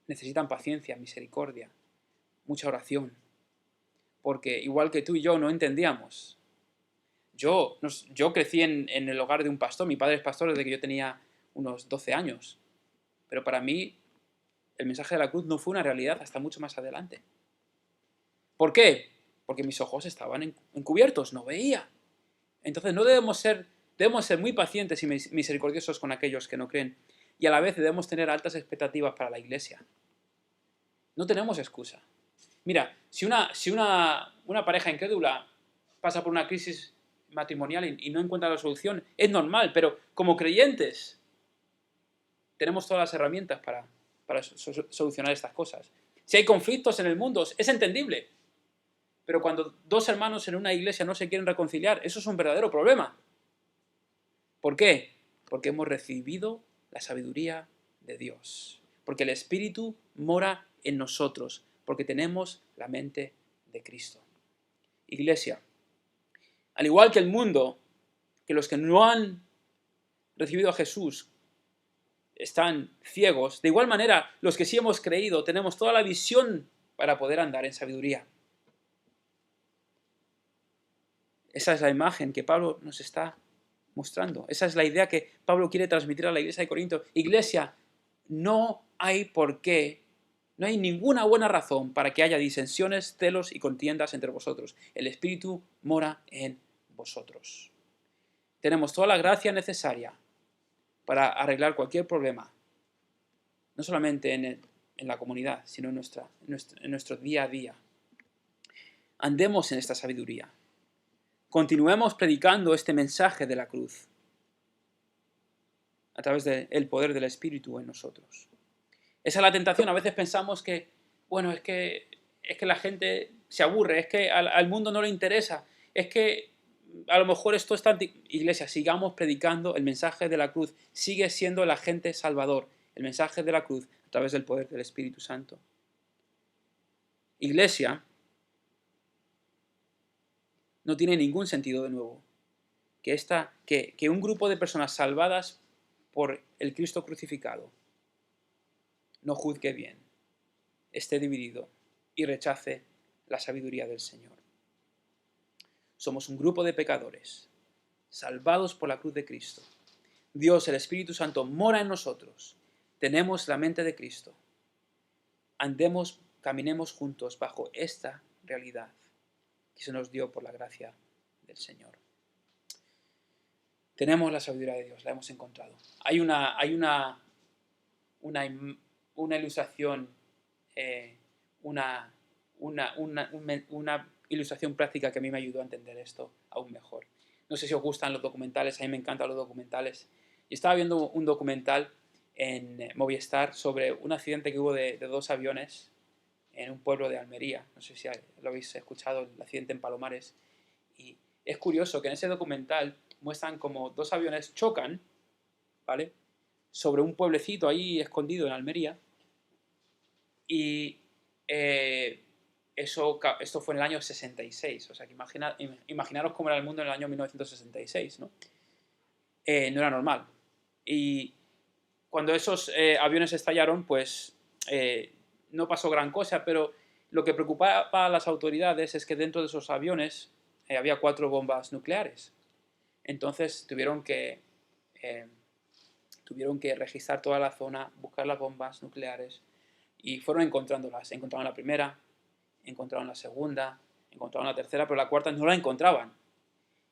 necesitan paciencia, misericordia, mucha oración. Porque igual que tú y yo no entendíamos. Yo crecí en el hogar de un pastor. Mi padre es pastor desde que yo tenía unos 12 años. Pero para mí el mensaje de la cruz no fue una realidad hasta mucho más adelante. ¿Por qué? Porque mis ojos estaban encubiertos, no veía. Entonces no debemos ser muy pacientes y misericordiosos con aquellos que no creen. y a la vez debemos tener altas expectativas para la iglesia. No tenemos excusa. Mira, si una pareja incrédula pasa por una crisis matrimonial y no encuentra la solución, es normal, pero como creyentes tenemos todas las herramientas para solucionar estas cosas. Si hay conflictos en el mundo, es entendible. Pero cuando dos hermanos en una iglesia no se quieren reconciliar, eso es un verdadero problema. ¿Por qué? Porque hemos recibido la sabiduría de Dios. Porque el Espíritu mora en nosotros. Porque tenemos la mente de Cristo. Iglesia, al igual que el mundo, que los que no han recibido a Jesús están ciegos, de igual manera los que sí hemos creído tenemos toda la visión para poder andar en sabiduría. Esa es la imagen que Pablo nos está mostrando. Esa es la idea que Pablo quiere transmitir a la iglesia de Corinto. Iglesia, no hay por qué, no hay ninguna buena razón para que haya disensiones, celos y contiendas entre vosotros. El Espíritu mora en vosotros. Tenemos toda la gracia necesaria para arreglar cualquier problema, no solamente en la comunidad, sino en nuestro día a día. Andemos en esta sabiduría. Continuemos predicando este mensaje de la cruz a través del poder del Espíritu en nosotros. Esa es la tentación. A veces pensamos que, bueno, es que la gente se aburre, es que al mundo no le interesa, es que a lo mejor esto está... Iglesia, sigamos predicando el mensaje de la cruz. Sigue siendo el agente salvador, el mensaje de la cruz a través del poder del Espíritu Santo. Iglesia, no tiene ningún sentido de nuevo que un grupo de personas salvadas por el Cristo crucificado no juzgue bien, esté dividido y rechace la sabiduría del Señor. Somos un grupo de pecadores, salvados por la cruz de Cristo. Dios, el Espíritu Santo, mora en nosotros. Tenemos la mente de Cristo. Caminemos juntos bajo esta realidad que se nos dio por la gracia del Señor. Tenemos la sabiduría de Dios, la hemos encontrado. Hay una ilustración, una ilustración práctica que a mí me ayudó a entender esto aún mejor. No sé si os gustan los documentales, a mí me encantan los documentales. Y estaba viendo un documental en Movistar sobre un accidente que hubo de dos aviones en un pueblo de Almería. No sé si lo habéis escuchado, el accidente en Palomares. Y es curioso que en ese documental muestran como dos aviones chocan, ¿vale?, sobre un pueblecito ahí escondido en Almería. Y esto fue en el año 66. O sea, que imaginaros cómo era el mundo en el año 1966, ¿no? No era normal. Y cuando esos aviones estallaron, pues no pasó gran cosa, pero lo que preocupaba a las autoridades es que dentro de esos aviones había 4 bombas nucleares. Entonces tuvieron que registrar toda la zona, buscar las bombas nucleares y fueron encontrándolas. Encontraron la primera, encontraron la segunda, encontraron la tercera, pero la cuarta no la encontraban.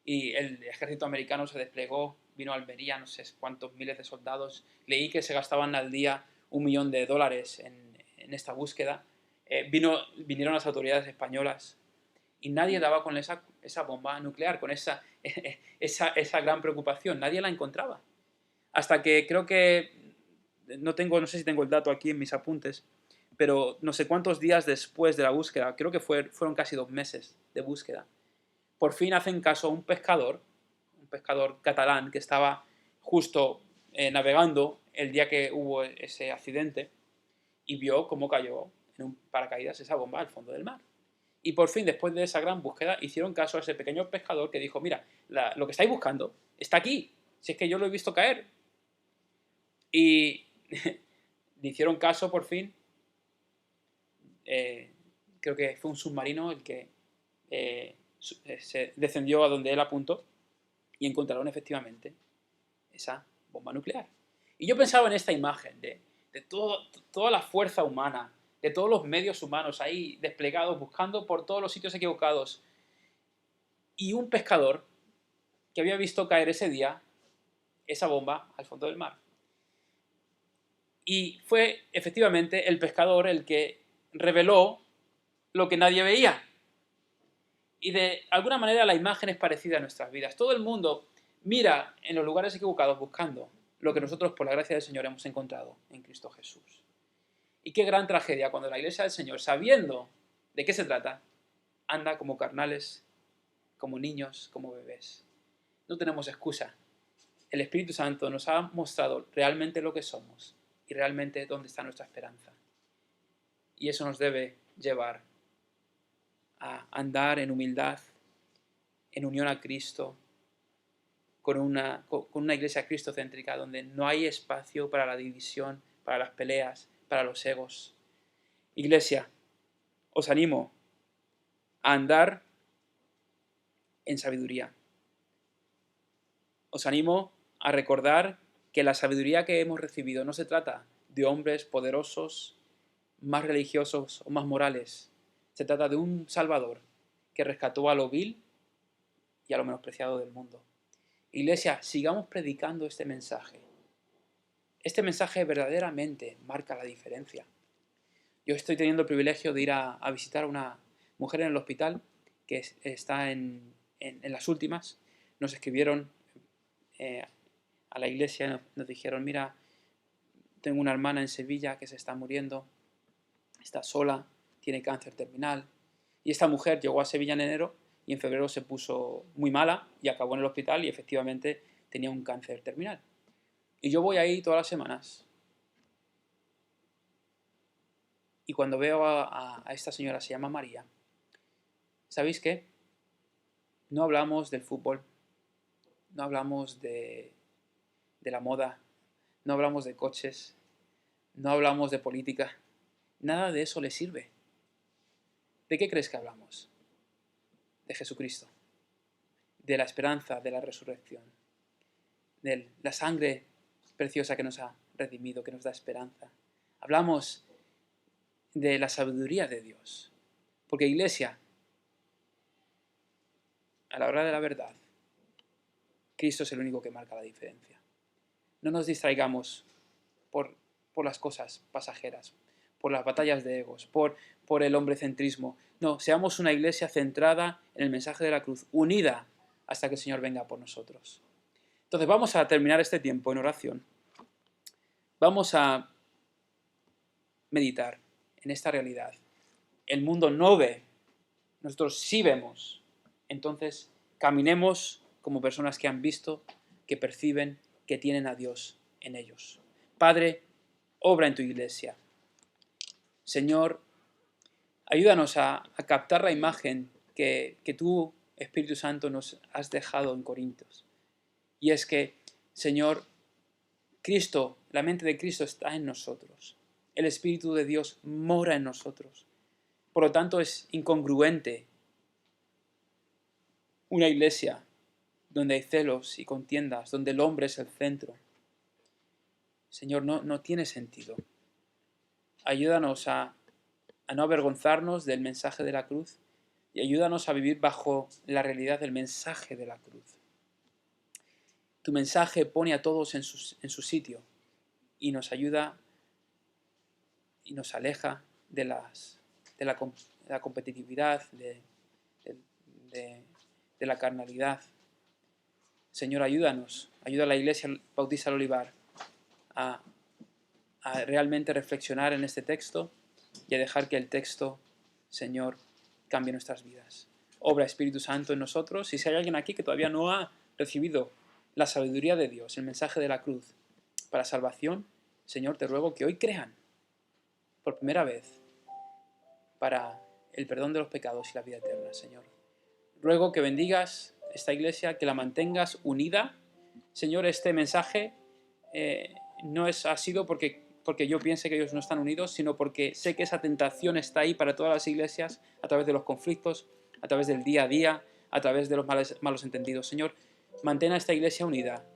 Y el ejército americano se desplegó, vino a Almería, no sé cuántos miles de soldados. Leí que se gastaban al día $1 millón en esta búsqueda. Vinieron las autoridades españolas y nadie daba con esa bomba nuclear, con esa gran preocupación. Nadie la encontraba. Hasta que creo que, no sé si tengo el dato aquí en mis apuntes, pero no sé cuántos días después de la búsqueda, creo que fueron casi 2 meses de búsqueda, por fin hacen caso a un pescador catalán que estaba justo navegando el día que hubo ese accidente y vio cómo cayó en un paracaídas esa bomba al fondo del mar. Y por fin, después de esa gran búsqueda, hicieron caso a ese pequeño pescador que dijo, mira, lo que estáis buscando está aquí, si es que yo lo he visto caer. Y le hicieron caso por fin. Creo que fue un submarino el que se descendió a donde él apuntó y encontraron efectivamente esa bomba nuclear. Y yo pensaba en esta imagen de toda la fuerza humana, de todos los medios humanos ahí desplegados, buscando por todos los sitios equivocados, y un pescador que había visto caer ese día esa bomba al fondo del mar. Y fue efectivamente el pescador el que reveló lo que nadie veía. Y de alguna manera la imagen es parecida a nuestras vidas. Todo el mundo mira en los lugares equivocados buscando lo que nosotros por la gracia del Señor hemos encontrado en Cristo Jesús. Y qué gran tragedia cuando la iglesia del Señor, sabiendo de qué se trata, anda como carnales, como niños, como bebés. No tenemos excusa. El Espíritu Santo nos ha mostrado realmente lo que somos y realmente dónde está nuestra esperanza. Y eso nos debe llevar a andar en humildad, en unión a Cristo, con una iglesia cristocéntrica donde no hay espacio para la división, para las peleas, para los egos. Iglesia, os animo a andar en sabiduría. Os animo a recordar que la sabiduría que hemos recibido no se trata de hombres poderosos, más religiosos o más morales. Se trata de un Salvador que rescató a lo vil y a lo menospreciado del mundo. Iglesia, sigamos predicando este mensaje. Este mensaje verdaderamente marca la diferencia. Yo estoy teniendo el privilegio de ir a visitar a una mujer en el hospital que está en las últimas. Nos escribieron a la iglesia, nos dijeron, mira, tengo una hermana en Sevilla que se está muriendo, está sola, tiene cáncer terminal. Y esta mujer llegó a Sevilla en enero y en febrero se puso muy mala y acabó en el hospital y efectivamente tenía un cáncer terminal. Y yo voy ahí todas las semanas. Y cuando veo a esta señora, se llama María, ¿sabéis qué? No hablamos del fútbol, no hablamos de la moda, no hablamos de coches, no hablamos de política. Nada de eso le sirve. ¿De qué crees que hablamos? De Jesucristo, de la esperanza, de la resurrección, de la sangre preciosa que nos ha redimido, que nos da esperanza. Hablamos de la sabiduría de Dios. Porque iglesia, a la hora de la verdad, Cristo es el único que marca la diferencia. No nos distraigamos por las cosas pasajeras, por las batallas de egos, por el hombrecentrismo. No, seamos una iglesia centrada en el mensaje de la cruz, unida hasta que el Señor venga por nosotros. Entonces vamos a terminar este tiempo en oración. Vamos a meditar en esta realidad. El mundo no ve, nosotros sí vemos. Entonces caminemos como personas que han visto, que perciben, que tienen a Dios en ellos. Padre, obra en tu iglesia. Señor, ayúdanos a captar la imagen que tú, Espíritu Santo, nos has dejado en Corintios. Y es que, Señor, Cristo, la mente de Cristo está en nosotros. El Espíritu de Dios mora en nosotros. Por lo tanto, es incongruente una iglesia donde hay celos y contiendas, donde el hombre es el centro. Señor, no tiene sentido. Ayúdanos a no avergonzarnos del mensaje de la cruz y ayúdanos a vivir bajo la realidad del mensaje de la cruz. Tu mensaje pone a todos en su sitio y nos ayuda y nos aleja de la competitividad, de la carnalidad. Señor, ayúdanos, ayuda a la Iglesia Bautista del Olivar a realmente reflexionar en este texto y a dejar que el texto, Señor, cambie nuestras vidas. Obra Espíritu Santo en nosotros. Y si hay alguien aquí que todavía no ha recibido la sabiduría de Dios, el mensaje de la cruz para salvación, Señor, te ruego que hoy crean por primera vez para el perdón de los pecados y la vida eterna, Señor. Ruego que bendigas esta iglesia, que la mantengas unida. Señor, este mensaje no ha sido porque yo piense que ellos no están unidos, sino porque sé que esa tentación está ahí para todas las iglesias a través de los conflictos, a través del día a día, a través de los malos entendidos. Señor, mantén a esta iglesia unida,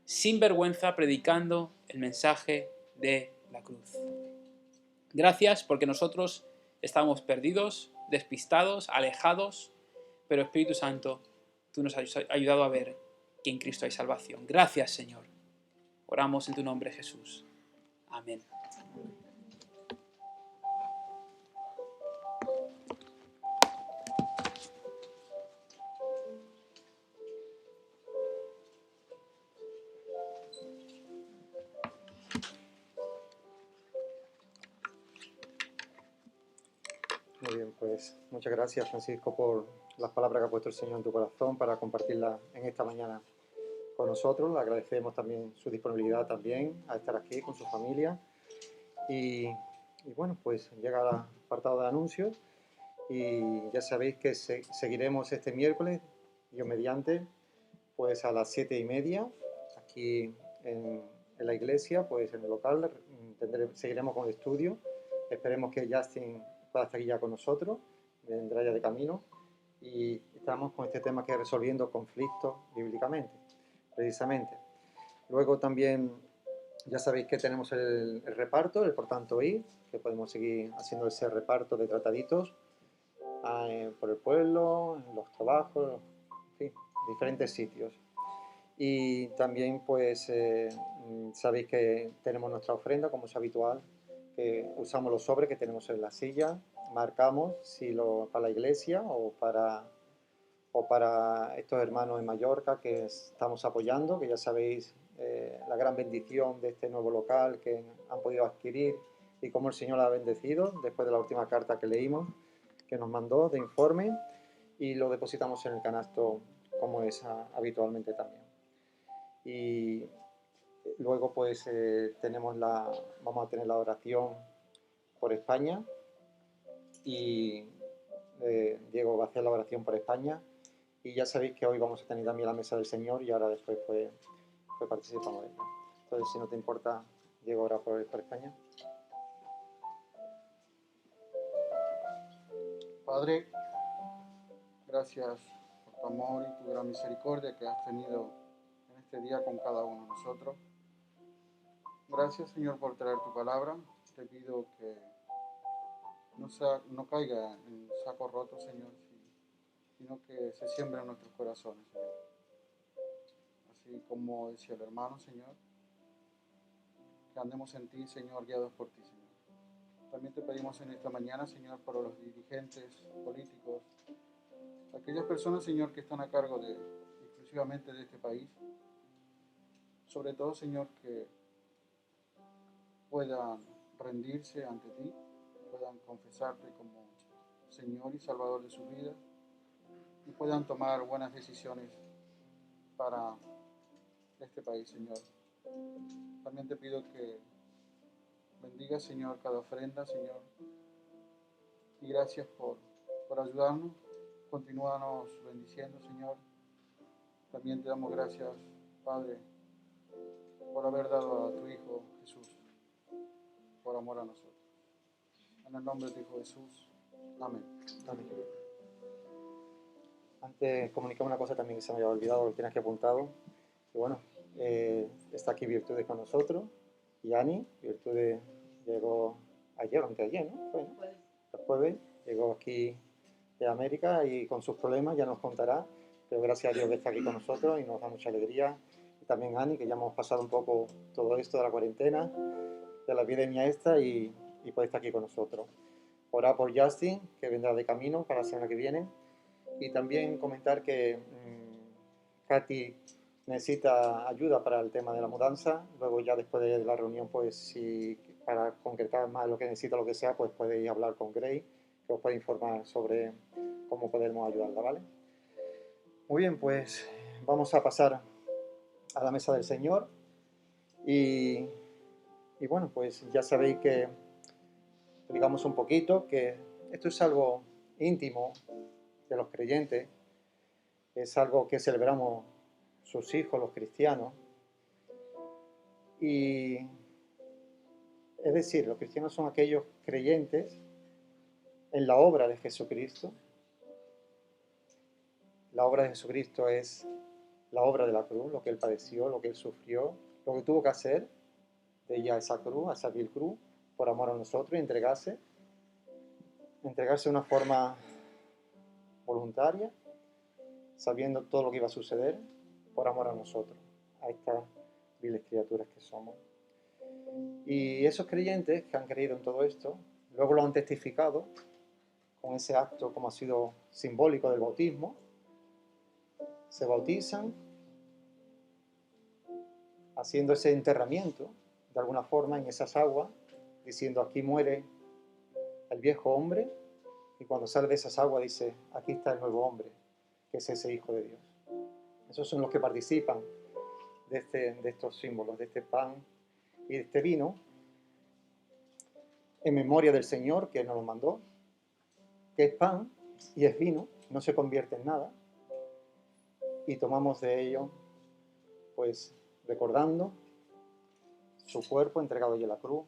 sin vergüenza, predicando el mensaje de la cruz. Gracias porque nosotros estamos perdidos, despistados, alejados, pero Espíritu Santo, tú nos has ayudado a ver que en Cristo hay salvación. Gracias, Señor. Oramos en tu nombre, Jesús. Amén. Muy bien, pues muchas gracias, Francisco, por las palabras que ha puesto el Señor en tu corazón para compartirlas en esta mañana con nosotros. Le agradecemos también su disponibilidad también a estar aquí con su familia. Y bueno, pues llega el apartado de anuncios y ya sabéis que seguiremos este miércoles, Dios mediante, pues a las 7:30 aquí en la iglesia, pues en el local. Seguiremos con el estudio. Esperemos que Justin pueda estar aquí ya con nosotros, vendrá ya de camino, y estamos con este tema que es resolviendo conflictos bíblicamente, precisamente. Luego también ya sabéis que tenemos el reparto, el Por tanto ir, que podemos seguir haciendo ese reparto de trataditos por el pueblo, en los trabajos, en fin, diferentes sitios. Y también pues sabéis que tenemos nuestra ofrenda, como es habitual, que usamos los sobres que tenemos en la silla, marcamos si para la iglesia o para estos hermanos en Mallorca que estamos apoyando, que ya sabéis la gran bendición de este nuevo local que han podido adquirir y cómo el Señor la ha bendecido después de la última carta que leímos, que nos mandó de informe, y lo depositamos en el canasto como es habitualmente también. Y luego pues vamos a tener la oración por España, y Diego va a hacer la oración por España, y ya sabéis que hoy vamos a tener también la mesa del Señor, y ahora después pues participamos de ella. Entonces, si no te importa, Diego, ora por España. Padre, gracias por tu amor y tu gran misericordia que has tenido en este día con cada uno de nosotros. Gracias, Señor, por traer tu palabra. Te pido que no caiga en saco roto, Señor, sino que se siembre en nuestros corazones, Señor. Así como decía el hermano, Señor, que andemos en ti, Señor, guiados por ti, Señor. También te pedimos en esta mañana, Señor, por los dirigentes políticos, aquellas personas, Señor, que están a cargo exclusivamente de este país. Sobre todo, Señor, que puedan rendirse ante ti, puedan confesarte como Señor y Salvador de su vida, y puedan tomar buenas decisiones para este país, Señor. También te pido que bendiga, Señor, cada ofrenda, Señor, y gracias por ayudarnos. Continúanos bendiciendo, Señor. También te damos gracias, Padre, por haber dado a tu Hijo Jesús por amor a nosotros. En el nombre de tu Hijo Jesús. Amén. Amén. Antes comunicaba una cosa también que se me había olvidado, lo tienes que apuntado. Que bueno, está aquí Virtudes con nosotros, y Ani. Virtudes llegó ayer o anteayer, ¿no? Fue, ¿no? El jueves llegó aquí de América y con sus problemas ya nos contará, pero gracias a Dios que está aquí con nosotros y nos da mucha alegría. Y también Ani, que ya hemos pasado un poco todo esto de la cuarentena, de la epidemia esta, y puede estar aquí con nosotros. Orar por Justin, que vendrá de camino para la semana que viene. Y también comentar que Katy necesita ayuda para el tema de la mudanza. Luego ya después de la reunión, pues si para concretar más lo que necesita, lo que sea, pues podéis hablar con Gray, que os puede informar sobre cómo podemos ayudarla, ¿vale? Muy bien, pues vamos a pasar a la mesa del Señor. Y bueno, pues ya sabéis que explicamos un poquito que esto es algo íntimo de los creyentes, es algo que celebramos sus hijos, los cristianos. Y es decir, los cristianos son aquellos creyentes en la obra de Jesucristo. La obra de Jesucristo es la obra de la cruz, lo que Él padeció, lo que Él sufrió, lo que tuvo que hacer de ella a esa cruz, a esa vil cruz, por amor a nosotros, y entregarse de una forma voluntaria, sabiendo todo lo que iba a suceder, por amor a nosotros, a estas viles criaturas que somos. Y esos creyentes que han creído en todo esto, luego lo han testificado con ese acto como ha sido simbólico del bautismo, se bautizan haciendo ese enterramiento de alguna forma en esas aguas, diciendo aquí muere el viejo hombre, y cuando sale de esas aguas dice aquí está el nuevo hombre, que es ese Hijo de Dios. Esos son los que participan de estos símbolos, de este pan y de este vino, en memoria del Señor que nos lo mandó, que es pan y es vino, no se convierte en nada, y tomamos de ello, pues recordando su cuerpo entregado allí en la cruz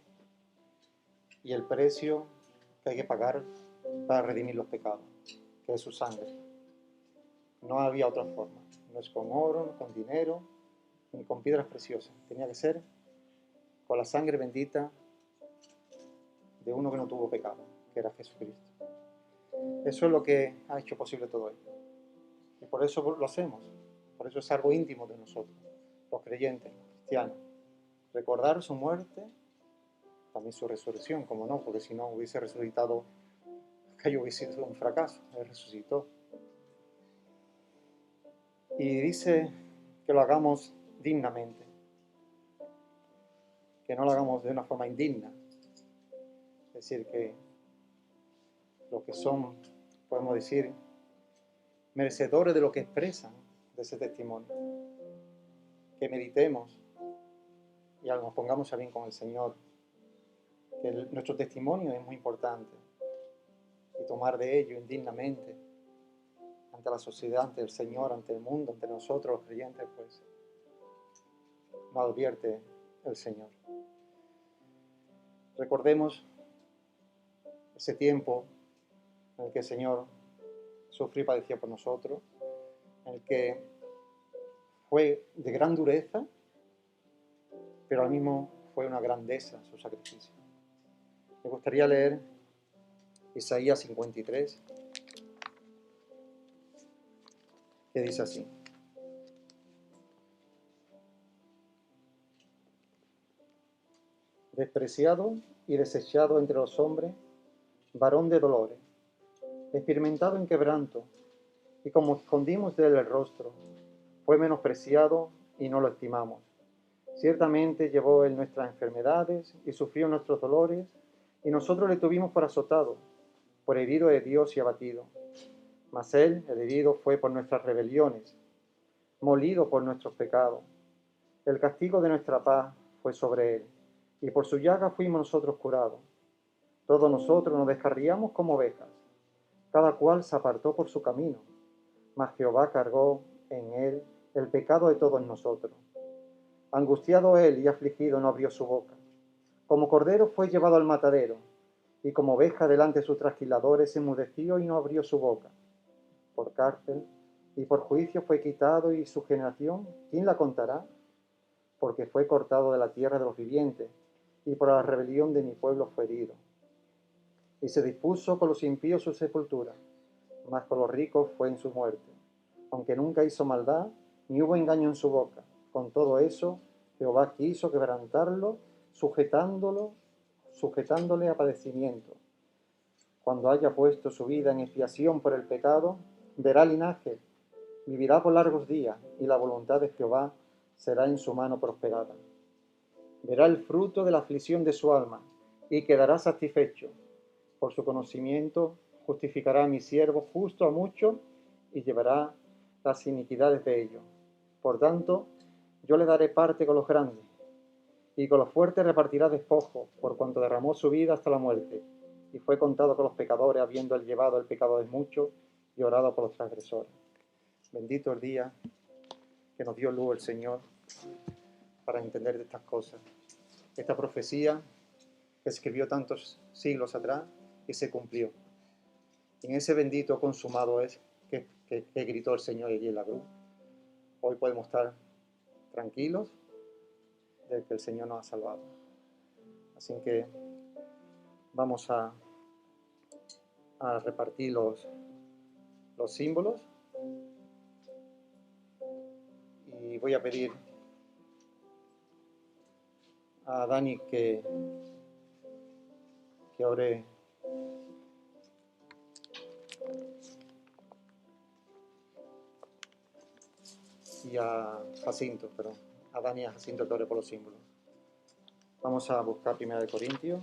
y el precio que hay que pagar para redimir los pecados, que es su sangre. No había otra forma, no es con oro, no con dinero, ni con piedras preciosas, tenía que ser con la sangre bendita de uno que no tuvo pecado, que era Jesucristo. Eso es lo que ha hecho posible todo esto. Y por eso lo hacemos, por eso es algo íntimo de nosotros, los creyentes, los cristianos. Recordar su muerte, también su resurrección, como no, porque si no hubiese resucitado, aquello hubiese sido un fracaso. Él resucitó. Y dice que lo hagamos dignamente, que no lo hagamos de una forma indigna. Es decir, que los que son, podemos decir, merecedores de lo que expresan de ese testimonio, que meditemos y nos pongamos a bien con el Señor, que nuestro testimonio es muy importante, y tomar de ello indignamente ante la sociedad, ante el Señor, ante el mundo, ante nosotros los creyentes, pues nos advierte el Señor. Recordemos ese tiempo en el que el Señor sufrió y padeció por nosotros, en el que fue de gran dureza, pero al mismo fue una grandeza su sacrificio. Me gustaría leer Isaías 53, que dice así: despreciado y desechado entre los hombres, varón de dolores, experimentado en quebranto, y como escondimos de él el rostro, fue menospreciado y no lo estimamos. Ciertamente llevó él nuestras enfermedades y sufrió nuestros dolores, y nosotros le tuvimos por azotado, por herido de Dios y abatido. Mas él, el herido, fue por nuestras rebeliones, molido por nuestros pecados. El castigo de nuestra paz fue sobre él, y por su llaga fuimos nosotros curados. Todos nosotros nos descarriamos como ovejas, cada cual se apartó por su camino, mas Jehová cargó en él el pecado de todos nosotros. Angustiado él y afligido no abrió su boca. Como cordero fue llevado al matadero, y como oveja delante de sus trasquiladores se enmudeció y no abrió su boca. Por cárcel y por juicio fue quitado, y su generación, ¿quién la contará? Porque fue cortado de la tierra de los vivientes, y por la rebelión de mi pueblo fue herido. Y se dispuso con los impíos su sepultura, mas con los ricos fue en su muerte. Aunque nunca hizo maldad, ni hubo engaño en su boca. Con todo eso, Jehová quiso quebrantarlo, sujetándole a padecimiento. Cuando haya puesto su vida en expiación por el pecado, verá linaje, vivirá por largos días, y la voluntad de Jehová será en su mano prosperada. Verá el fruto de la aflicción de su alma, y quedará satisfecho. Por su conocimiento justificará a mi siervo justo a muchos, y llevará las iniquidades de ellos. Por tanto, yo le daré parte con los grandes, y con los fuertes repartirá despojo, por cuanto derramó su vida hasta la muerte, y fue contado con los pecadores, habiendo él llevado el pecado de muchos y orado por los transgresores. Bendito el día que nos dio luz el Señor para entender de estas cosas. Esta profecía que se escribió tantos siglos atrás y se cumplió. En ese bendito consumado es que gritó el Señor allí en la cruz. Hoy podemos estar tranquilos de que el Señor nos ha salvado. Así que vamos a repartir los símbolos, y voy a pedir a Dani que ore y a Jacinto, perdón, a Dani y a Jacinto que ore por los símbolos. Vamos a buscar 1 Corintios.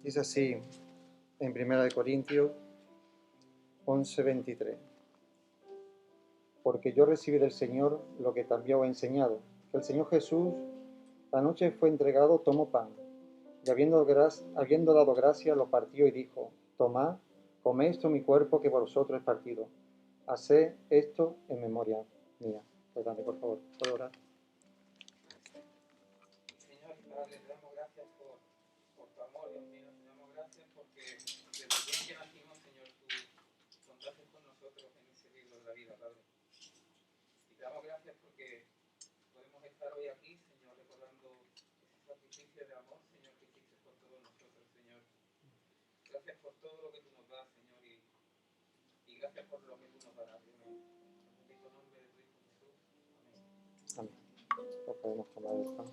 Dice así en 1 Corintios 11:23. Porque yo recibí del Señor lo que también os he enseñado, que el Señor Jesús, la noche fue entregado, tomó pan, y habiendo dado gracias, lo partió y dijo: tomad, comed esto mi cuerpo que por vosotros es partido. Haced esto en memoria mía. Adelante, por favor, puedo orar. Señor y Padre, te damos gracias por tu amor, Dios mío. Te damos gracias porque desde el día en que nacimos, Señor, tú contaste con nosotros en ese libro de la vida, Padre. Y te damos gracias porque podemos estar hoy aquí, Señor, recordando ese sacrificio de amor, Señor, que hiciste por todos nosotros, Señor. Gracias por todo lo que tú nos das, Señor, y gracias por lo que tú nos darás, Dios mío. En el bendito nombre de tu Hijo Jesús. Amén. Amén. No podemos tomar el pan.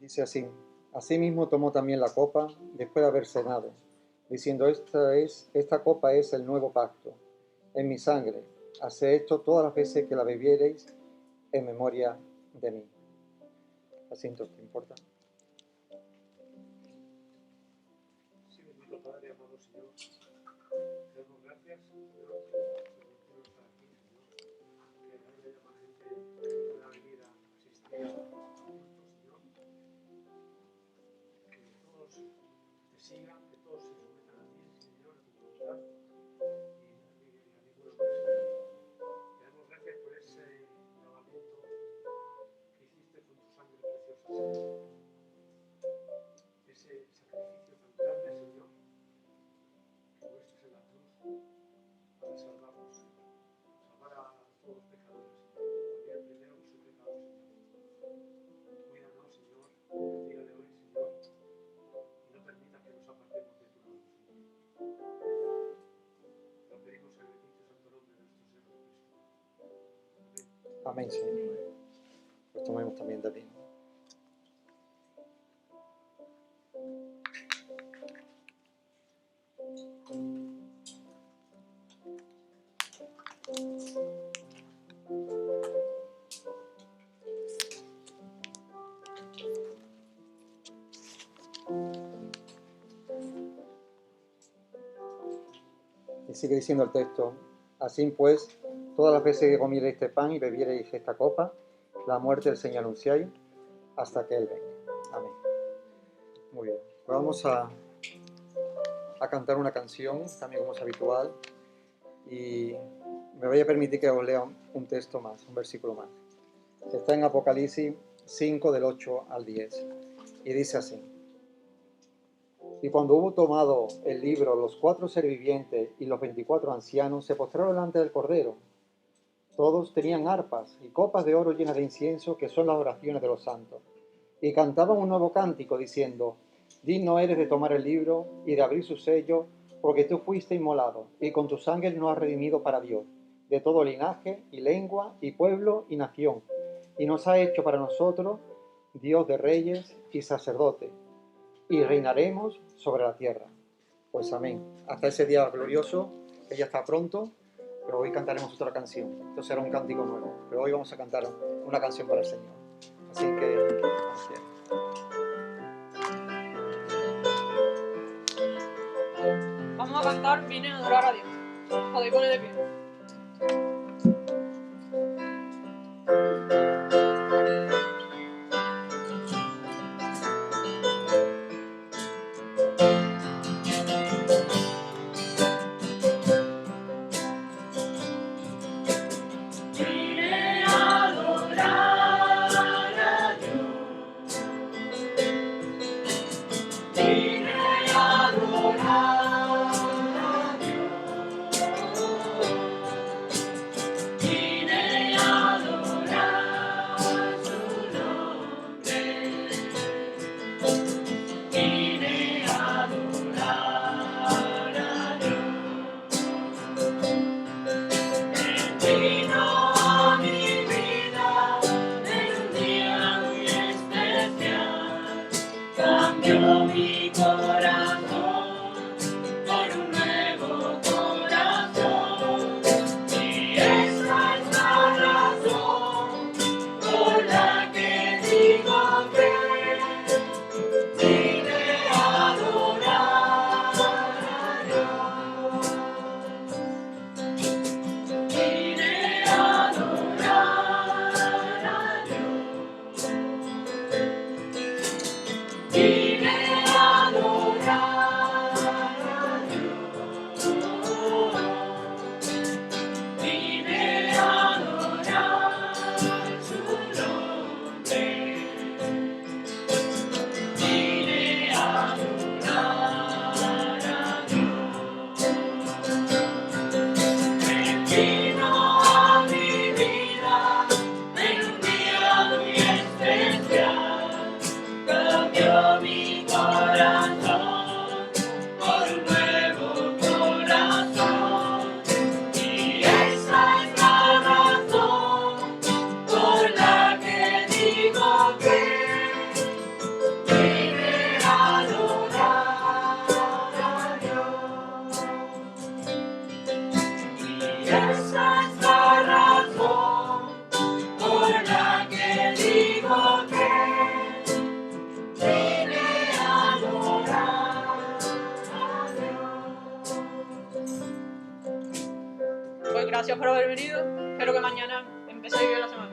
Dice así: asimismo tomó también la copa después de haber cenado, diciendo: esta copa es el nuevo pacto en mi sangre. Haced esto todas las veces que la bebiereis en memoria de mí. Asiento, ¿te importa? Sí, bendito Padre, amado Señor, te damos gracias, Señor, por permitirnos estar aquí, Señor, que no haya más gente que pueda venir a asistir a culto, Señor, que todos te sigan, que todos se sometan a ti, Señor, a tu voluntad y a ninguna más, Señor. Te damos gracias por ese lavamiento que hiciste con tu sangre preciosa, Señor. Ese sacrificio tan grande, Señor, que muestras en la cruz para salvarnos, Señor. Salvar a todos los pecadores, Señor. A mí el primero que soy pecador, Señor. Cuídanos, Señor, en el día de hoy, Señor, y no permita que nos apartemos de tu lado, Señor. Lo pedimos en el bendito y santo nombre de nuestro Señor Jesucristo. Amén. Amén, Señor. Pues tomemos también del vino. Y sigue diciendo el texto: así pues, todas las veces que comiereis este pan y bebiereis esta copa, la muerte del Señor anunciáis hasta que Él venga. Amén. Muy bien. Pues vamos a cantar una canción, también como es habitual, y me voy a permitir que os lea un texto más, un versículo más. Está en Apocalipsis 5, del 8 al 10, y dice así: y cuando hubo tomado el libro, los 4 seres vivientes y los 24 ancianos se postraron delante del Cordero. Todos tenían arpas y copas de oro llenas de incienso, que son las oraciones de los santos, y cantaban un nuevo cántico, diciendo: digno eres de tomar el libro y de abrir su sello, porque tú fuiste inmolado, y con tu sangre nos has redimido para Dios, de todo linaje y lengua y pueblo y nación, y nos ha hecho para nosotros Dios de reyes y sacerdotes, y reinaremos sobre la tierra. Pues amén. Hasta ese día glorioso, que ya está pronto, pero hoy cantaremos otra canción. Esto será un cántico nuevo, pero hoy vamos a cantar una canción para el Señor. Así que, gracias. Vamos a cantar Viene a adorar a Dios. Podéis poner de pie. Vine a adorar a Dios. Vine a adorar a Dios. Vine a adorar su nombre. Vine a adorar a Dios. Vino a mi vida en un día muy especial, cambió mi corazón por un nuevo corazón, y esa es la razón por la que digo que vine a adorar a Dios. Vine a adorar a Dios. Vine a adorar a Dios. Vine a adorar su nombre. Vine a adorar a Dios. Vino a mi vida en un día muy especial, cambió mi corazón por un nuevo corazón, y esa es la razón por la que digo que vine a adorar a Dios. Y esa es la razón por la que digo que vine a adorar a Dios. Pues gracias por haber venido. Espero que mañana empecéis bien la semana.